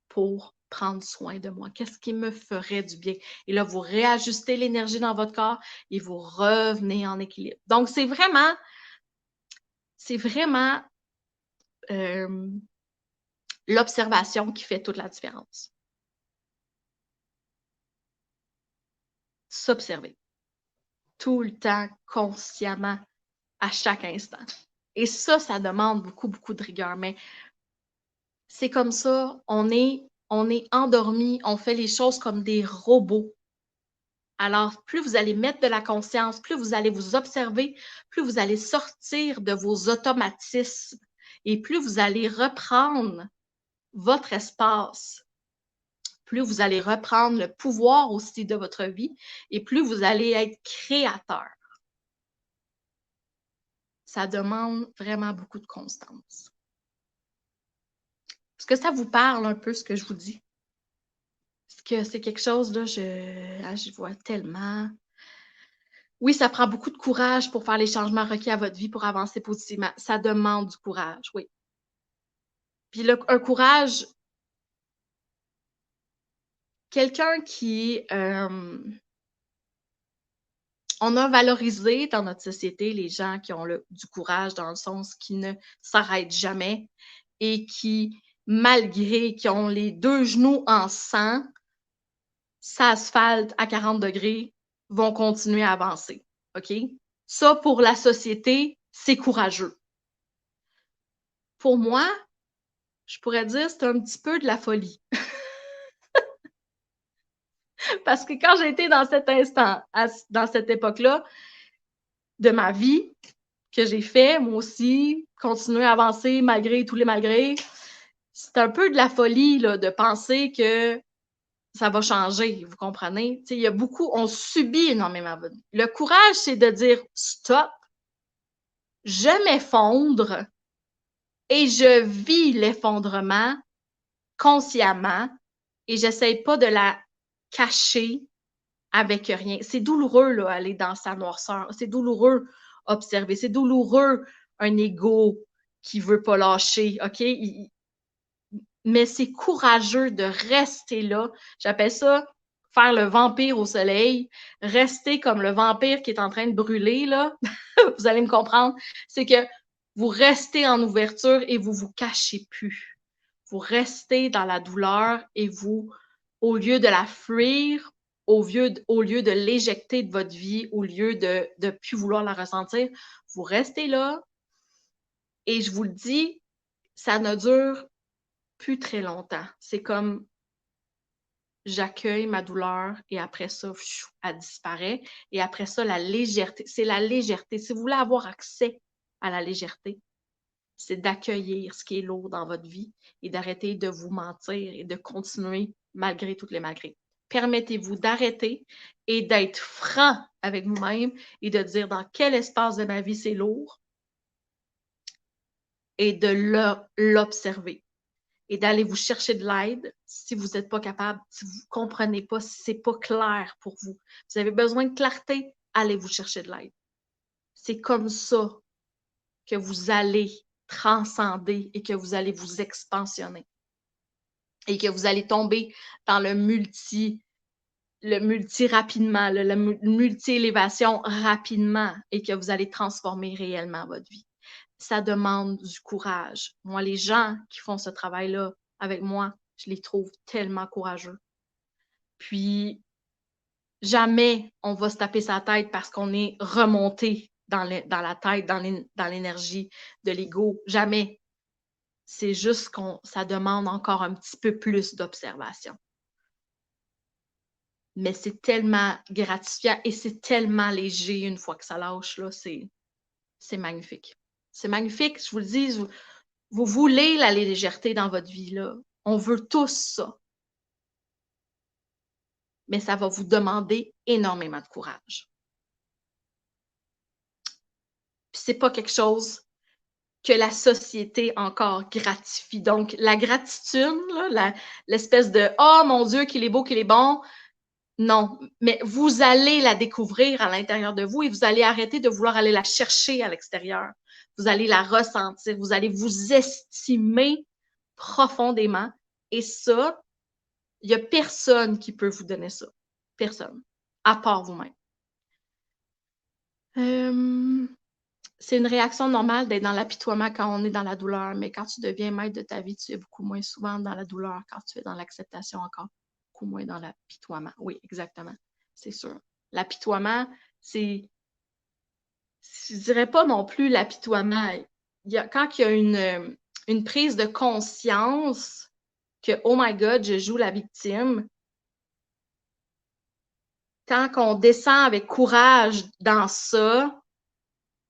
pour prendre soin de moi? Qu'est-ce qui me ferait du bien? Et là, vous réajustez l'énergie dans votre corps et vous revenez en équilibre. Donc, c'est vraiment l'observation qui fait toute la différence. S'observer. Tout le temps, consciemment, à chaque instant. Et ça demande beaucoup, beaucoup de rigueur. Mais c'est comme ça, on est endormi, on fait les choses comme des robots. Alors, plus vous allez mettre de la conscience, plus vous allez vous observer, plus vous allez sortir de vos automatismes et plus vous allez reprendre votre espace, plus vous allez reprendre le pouvoir aussi de votre vie et plus vous allez être créateur. Ça demande vraiment beaucoup de constance. Est-ce que ça vous parle un peu ce que je vous dis? Est-ce que c'est quelque chose, là, je vois tellement. Oui, ça prend beaucoup de courage pour faire les changements requis à votre vie pour avancer positivement. Ça demande du courage, oui. Puis un courage, quelqu'un qui... on a valorisé dans notre société les gens qui ont du courage dans le sens qui ne s'arrêtent jamais et qui, malgré qu'ils ont les 2 genoux en sang, s'asphaltent à 40 degrés, vont continuer à avancer. OK? Ça, pour la société, c'est courageux. Pour moi, je pourrais dire c'est un petit peu de la folie. Parce que quand j'étais dans cet instant, dans cette époque-là de ma vie, que j'ai fait, moi aussi, continuer à avancer malgré tous les malgrés, c'est un peu de la folie là, de penser que ça va changer, vous comprenez? Il y a beaucoup, on subit énormément. Le courage, c'est de dire stop, je m'effondre et je vis l'effondrement consciemment et j'essaie pas de la cacher avec rien. C'est douloureux, là, aller dans sa noirceur. C'est douloureux observer. C'est douloureux un ego qui veut pas lâcher, OK? Mais c'est courageux de rester là. J'appelle ça faire le vampire au soleil. Rester comme le vampire qui est en train de brûler, là. Vous allez me comprendre. C'est que vous restez en ouverture et vous vous cachez plus. Vous restez dans la douleur et vous, au lieu de la fuir, au lieu de l'éjecter de votre vie, au lieu de ne plus vouloir la ressentir, vous restez là. Et je vous le dis, ça ne dure plus très longtemps. C'est comme j'accueille ma douleur et après ça, elle disparaît. Et après ça, la légèreté. C'est la légèreté. Si vous voulez avoir accès à la légèreté, c'est d'accueillir ce qui est lourd dans votre vie et d'arrêter de vous mentir et de continuer malgré toutes les malgrés. Permettez-vous d'arrêter et d'être franc avec vous-même et de dire dans quel espace de ma vie c'est lourd et de l'observer et d'aller vous chercher de l'aide si vous n'êtes pas capable, si vous ne comprenez pas, si ce n'est pas clair pour vous. Vous avez besoin de clarté, allez vous chercher de l'aide. C'est comme ça que vous allez transcender et que vous allez vous expansionner et que vous allez tomber dans le multi rapidement, le multi-élévation rapidement et que vous allez transformer réellement votre vie. Ça demande du courage. Moi, les gens qui font ce travail-là avec moi, je les trouve tellement courageux. Puis, jamais on va se taper sa tête parce qu'on est remonté dans la tête, dans l'énergie de l'ego. Jamais. C'est juste ça demande encore un petit peu plus d'observation. Mais c'est tellement gratifiant et c'est tellement léger une fois que ça lâche, là, c'est magnifique. C'est magnifique, je vous le dis, vous voulez la légèreté dans votre vie, là. On veut tous ça. Mais ça va vous demander énormément de courage. Puis c'est pas quelque chose que la société encore gratifie. Donc, la gratitude, là, l'espèce de « Oh mon Dieu, qu'il est beau, qu'il est bon », non, mais vous allez la découvrir à l'intérieur de vous et vous allez arrêter de vouloir aller la chercher à l'extérieur. Vous allez la ressentir, vous allez vous estimer profondément. Et ça, il n'y a personne qui peut vous donner ça. Personne. À part vous-même. C'est une réaction normale d'être dans l'apitoiement quand on est dans la douleur, mais quand tu deviens maître de ta vie, tu es beaucoup moins souvent dans la douleur quand tu es dans l'acceptation encore. Beaucoup moins dans l'apitoiement. Oui, exactement. C'est sûr. L'apitoiement, je dirais pas non plus l'apitoiement. Quand il y a une prise de conscience que, oh my God, je joue la victime, quand on descend avec courage dans ça,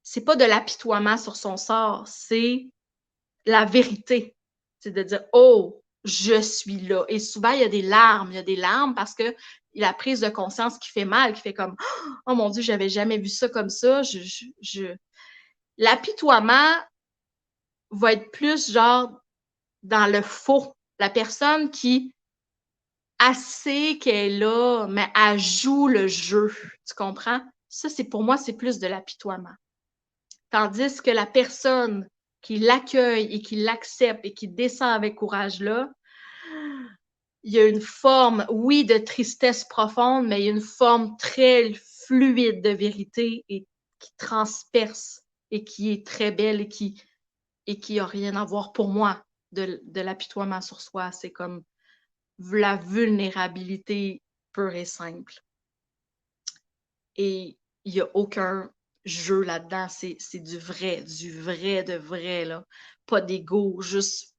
c'est pas de l'apitoiement sur son sort, c'est la vérité. C'est de dire, oh, je suis là. Et souvent, il y a des larmes. Il y a des larmes parce que la prise de conscience qui fait mal, qui fait comme, oh mon Dieu, j'avais jamais vu ça comme ça. L'apitoiement va être plus genre dans le faux. La personne qui sait qu'elle est là, mais elle joue le jeu. Tu comprends? Ça, c'est pour moi, c'est plus de l'apitoiement. Tandis que la personne qui l'accueille et qui l'accepte et qui descend avec courage là, il y a une forme, oui, de tristesse profonde, mais il y a une forme très fluide de vérité et qui transperce et qui est très belle et qui a rien à voir pour moi de l'apitoiement sur soi. C'est comme la vulnérabilité pure et simple. Et il n'y a aucun jeu là-dedans. C'est du vrai de vrai, là. Pas d'ego, juste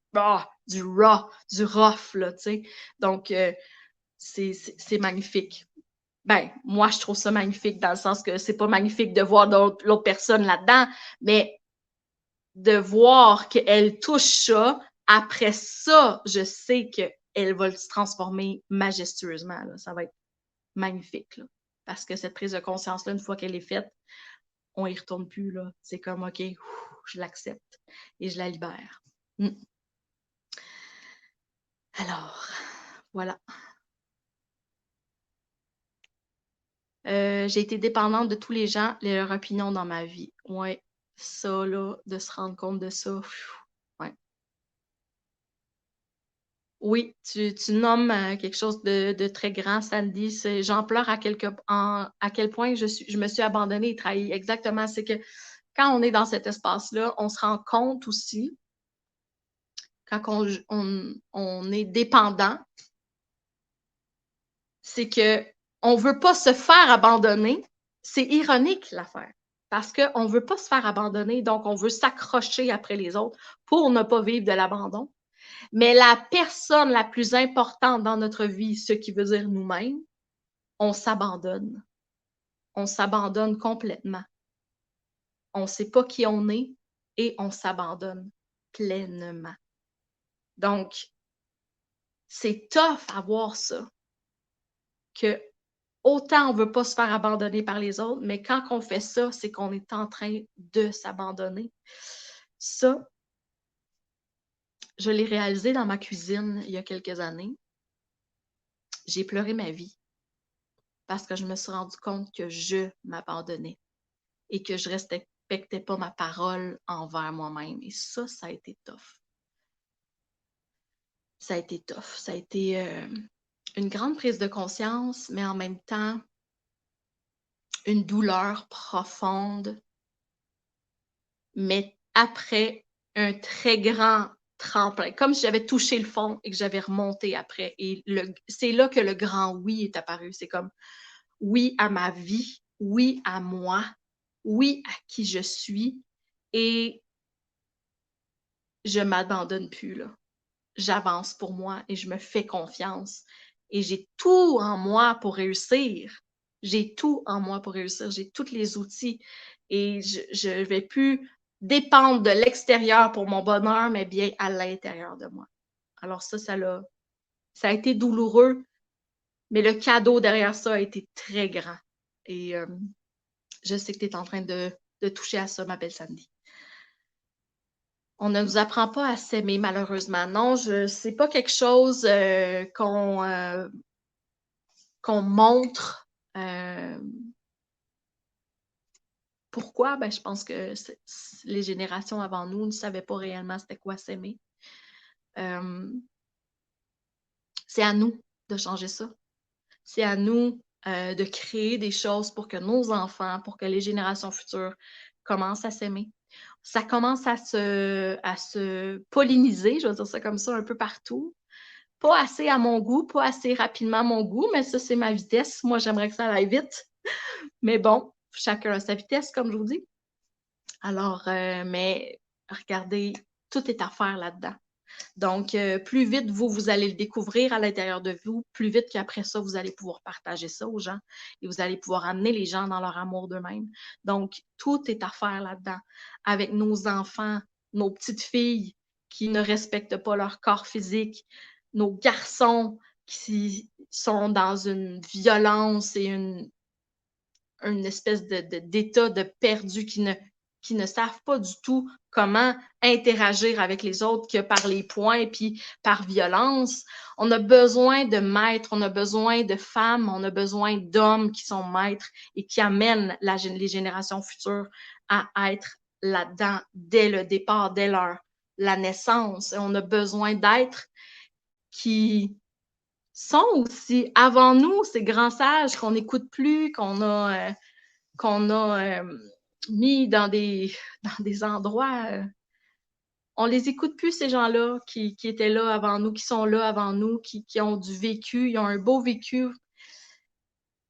du raw, du rough, là, tu sais. Donc, c'est magnifique. Ben, moi, je trouve ça magnifique dans le sens que c'est pas magnifique de voir l'autre personne là-dedans, mais de voir qu'elle touche ça, après ça, je sais qu'elle va se transformer majestueusement, là. Ça va être magnifique, là. Parce que cette prise de conscience-là, une fois qu'elle est faite, on y retourne plus, là. C'est comme, OK, je l'accepte et je la libère. Alors, voilà. J'ai été dépendante de tous les gens et leur opinion dans ma vie. Ouais, ça, là, de se rendre compte de ça, ouais. Oui, tu nommes quelque chose de très grand, Sandy. J'en pleure à quel point je me suis abandonnée et trahie. Exactement. C'est que quand on est dans cet espace-là, on se rend compte aussi, quand on est dépendant, c'est que on veut pas se faire abandonner. C'est ironique l'affaire. Parce qu'on veut pas se faire abandonner, donc on veut s'accrocher après les autres pour ne pas vivre de l'abandon. Mais la personne la plus importante dans notre vie, ce qui veut dire nous-mêmes, on s'abandonne. On s'abandonne complètement. On ne sait pas qui on est et on s'abandonne pleinement. Donc, c'est tough à voir ça. Que autant on ne veut pas se faire abandonner par les autres, mais quand on fait ça, c'est qu'on est en train de s'abandonner. Ça, je l'ai réalisé dans ma cuisine il y a quelques années. J'ai pleuré ma vie parce que je me suis rendu compte que je m'abandonnais et que je ne respectais pas ma parole envers moi-même. Et ça a été tough. Ça a été tough. Ça a été une grande prise de conscience, mais en même temps, une douleur profonde, mais après un très grand tremplin, comme si j'avais touché le fond et que j'avais remonté après. Et c'est là que le grand oui est apparu. C'est comme oui à ma vie, oui à moi, oui à qui je suis et je m'abandonne plus, là. J'avance pour moi et je me fais confiance. Et j'ai tout en moi pour réussir. J'ai tout en moi pour réussir. J'ai tous les outils. Et je ne vais plus dépendre de l'extérieur pour mon bonheur, mais bien à l'intérieur de moi. Alors ça a été douloureux, mais le cadeau derrière ça a été très grand. Et je sais que tu es en train de toucher à ça, ma belle Sandy. On ne nous apprend pas à s'aimer, malheureusement. Non, c'est pas quelque chose qu'on montre. Pourquoi? Ben, je pense que les générations avant nous ne savaient pas réellement c'était quoi s'aimer. C'est à nous de changer ça. C'est à nous de créer des choses pour que nos enfants, pour que les générations futures commencent à s'aimer. Ça commence à se polliniser, je vais dire ça comme ça, un peu partout. Pas assez à mon goût, pas assez rapidement à mon goût, mais ça, c'est ma vitesse. Moi, j'aimerais que ça aille vite. Mais bon, chacun a sa vitesse, comme je vous dis. Alors, mais regardez, tout est à faire là-dedans. Donc, plus vite vous allez le découvrir à l'intérieur de vous, plus vite qu'après ça, vous allez pouvoir partager ça aux gens et vous allez pouvoir amener les gens dans leur amour d'eux-mêmes. Donc, tout est à faire là-dedans. Avec nos enfants, nos petites filles qui ne respectent pas leur corps physique, nos garçons qui sont dans une violence et une espèce d'état de perdu qui ne savent pas du tout comment interagir avec les autres que par les points puis par violence. On a besoin de maîtres, on a besoin de femmes, on a besoin d'hommes qui sont maîtres et qui amènent les générations futures à être là-dedans dès le départ, dès la naissance. Et on a besoin d'êtres qui sont aussi avant nous, ces grands sages qu'on n'écoute plus, qu'on a mis dans des endroits. On les écoute plus, ces gens-là qui étaient là avant nous, qui sont là avant nous, qui ont du vécu, ils ont un beau vécu.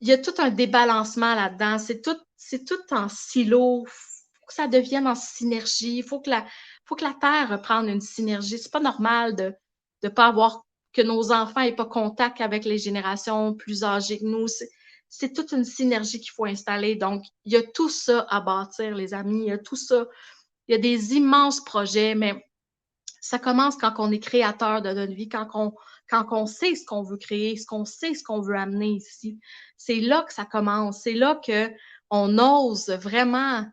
Il y a tout un débalancement là-dedans. C'est tout en silo. Il faut que ça devienne en synergie. Il faut que la Terre reprenne une synergie. C'est pas normal de ne pas avoir que nos enfants n'aient pas contact avec les générations plus âgées que nous. C'est toute une synergie qu'il faut installer. Donc, il y a tout ça à bâtir, les amis. Il y a tout ça. Il y a des immenses projets, mais ça commence quand on est créateur de notre vie, quand on sait ce qu'on veut créer, ce qu'on veut amener ici. C'est là que ça commence. C'est là qu'on ose vraiment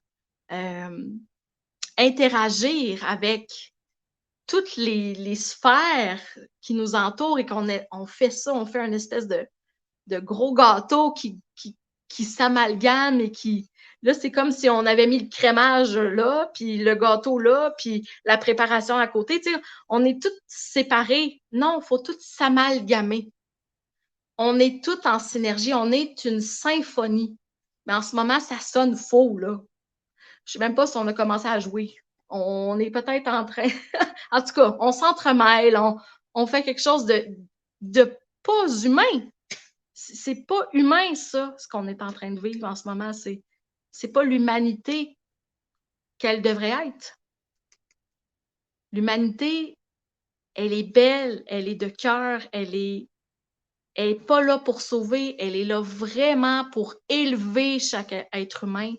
interagir avec toutes les sphères qui nous entourent et qu'on fait ça, on fait une espèce de gros gâteau qui s'amalgame et qui... Là, c'est comme si on avait mis le crémage là, puis le gâteau là, puis la préparation à côté. Tu sais, on est tous séparés. Non, il faut tout s'amalgamer. On est tous en synergie. On est une symphonie. Mais en ce moment, ça sonne faux, là. Je ne sais même pas si on a commencé à jouer. On est peut-être en train... En tout cas, on s'entremêle, on fait quelque chose de pas humain. C'est pas humain, ça, ce qu'on est en train de vivre en ce moment. C'est pas l'humanité qu'elle devrait être. L'humanité, elle est belle, elle est de cœur, elle est pas là pour sauver, elle est là vraiment pour élever chaque être humain.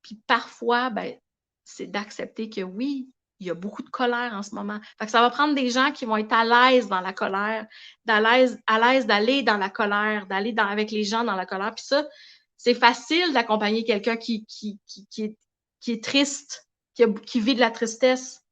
Puis parfois, ben, c'est d'accepter que oui, il y a beaucoup de colère en ce moment. Fait que ça va prendre des gens qui vont être à l'aise dans la colère, à l'aise d'aller dans la colère, d'aller avec les gens dans la colère. Puis ça, c'est facile d'accompagner quelqu'un qui est triste, qui vit de la tristesse.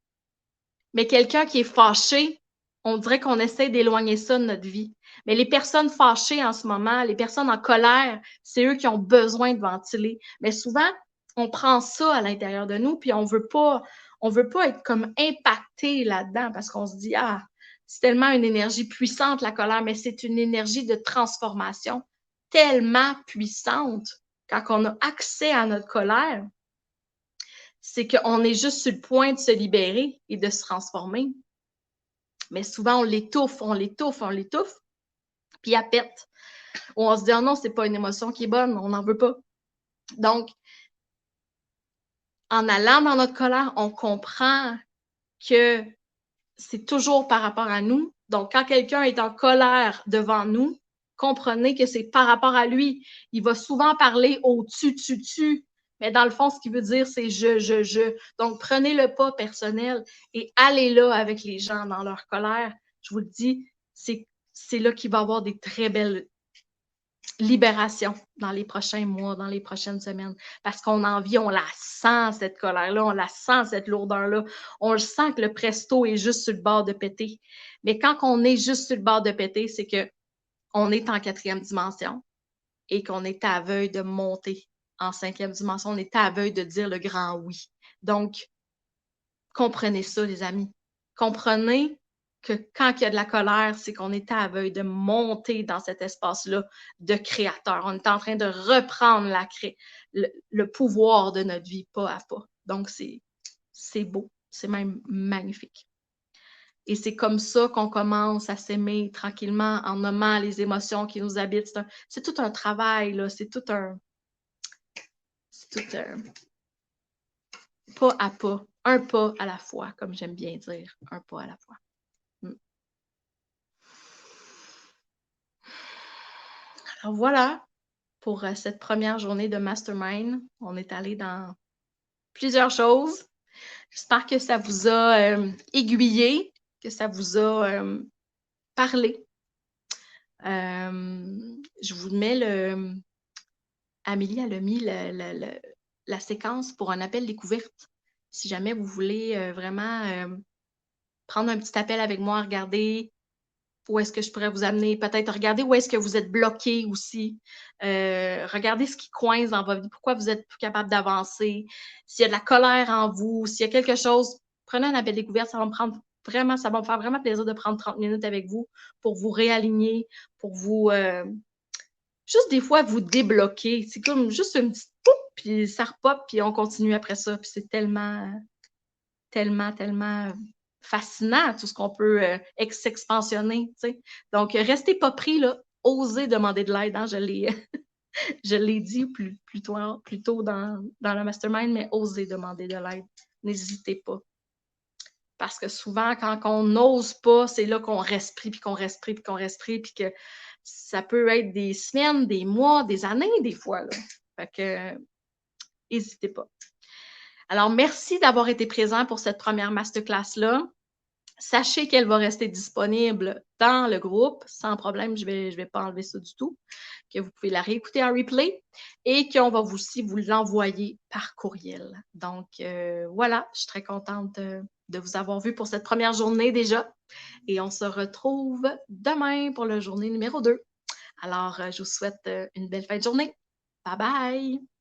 Mais quelqu'un qui est fâché, on dirait qu'on essaie d'éloigner ça de notre vie. Mais les personnes fâchées en ce moment, les personnes en colère, c'est eux qui ont besoin de ventiler. Mais souvent, on prend ça à l'intérieur de nous, puis on veut pas être comme impacté là-dedans parce qu'on se dit, ah, c'est tellement une énergie puissante, la colère, mais c'est une énergie de transformation tellement puissante. Quand on a accès à notre colère, c'est qu'on est juste sur le point de se libérer et de se transformer. Mais souvent, on l'étouffe, puis elle pète. Ou on se dit, oh non, c'est pas une émotion qui est bonne, on n'en veut pas. Donc, en allant dans notre colère, on comprend que c'est toujours par rapport à nous. Donc, quand quelqu'un est en colère devant nous, comprenez que c'est par rapport à lui. Il va souvent parler au tu. Mais dans le fond, ce qu'il veut dire, c'est je. Donc, prenez-le pas personnel et allez là avec les gens dans leur colère. Je vous le dis, c'est là qu'il va y avoir des très belles libérations dans les prochains mois, dans les prochaines semaines. Parce qu'on en vit, on la sent, cette colère-là, on la sent, cette lourdeur-là. On le sent que le presto est juste sur le bord de péter. Mais quand on est juste sur le bord de péter, c'est qu'on est en 4e dimension et qu'on est aveugle de monter en 5e dimension. On est aveugle de dire le grand oui. Donc, comprenez ça, les amis. Comprenez que quand il y a de la colère, c'est qu'on est aveugle de monter dans cet espace-là de créateur. On est en train de reprendre le pouvoir de notre vie pas à pas. Donc, c'est beau. C'est même magnifique. Et c'est comme ça qu'on commence à s'aimer tranquillement en nommant les émotions qui nous habitent. C'est tout un travail, là. C'est tout un pas à pas, un pas à la fois, comme j'aime bien dire, un pas à la fois. Alors voilà pour cette première journée de Mastermind. On est allé dans plusieurs choses. J'espère que ça vous a aiguillé, que ça vous a parlé. Je vous mets Amélie, elle a mis la séquence pour un appel découverte. Si jamais vous voulez vraiment prendre un petit appel avec moi, regarder où est-ce que je pourrais vous amener, peut-être regarder où est-ce que vous êtes bloqué aussi, regardez ce qui coince dans votre vie, pourquoi vous êtes plus capable d'avancer, s'il y a de la colère en vous, s'il y a quelque chose, prenez un appel découverte, ça va me faire vraiment plaisir de prendre 30 minutes avec vous pour vous réaligner, pour vous juste des fois vous débloquer. C'est comme juste une petite poup, puis ça repop, puis on continue après ça. Puis c'est tellement, tellement fascinant tout ce qu'on peut s'expansionner. Donc, restez pas pris, là. Osez demander de l'aide. Hein? Je l'ai dit plus tôt dans le mastermind, mais osez demander de l'aide. N'hésitez pas. Parce que souvent, quand on n'ose pas, c'est là qu'on reste pris, puis qu'on reste pris, puis qu'on reste pris, puis que ça peut être des semaines, des mois, des années, des fois. Là. Fait que, n'hésitez pas. Alors, merci d'avoir été présent pour cette première masterclass-là. Sachez qu'elle va rester disponible dans le groupe, sans problème, je vais pas enlever ça du tout, que vous pouvez la réécouter en replay et qu'on va aussi vous l'envoyer par courriel. Donc, voilà, je suis très contente de vous avoir vu pour cette première journée déjà et on se retrouve demain pour la journée numéro 2. Alors, je vous souhaite une belle fin de journée. Bye bye!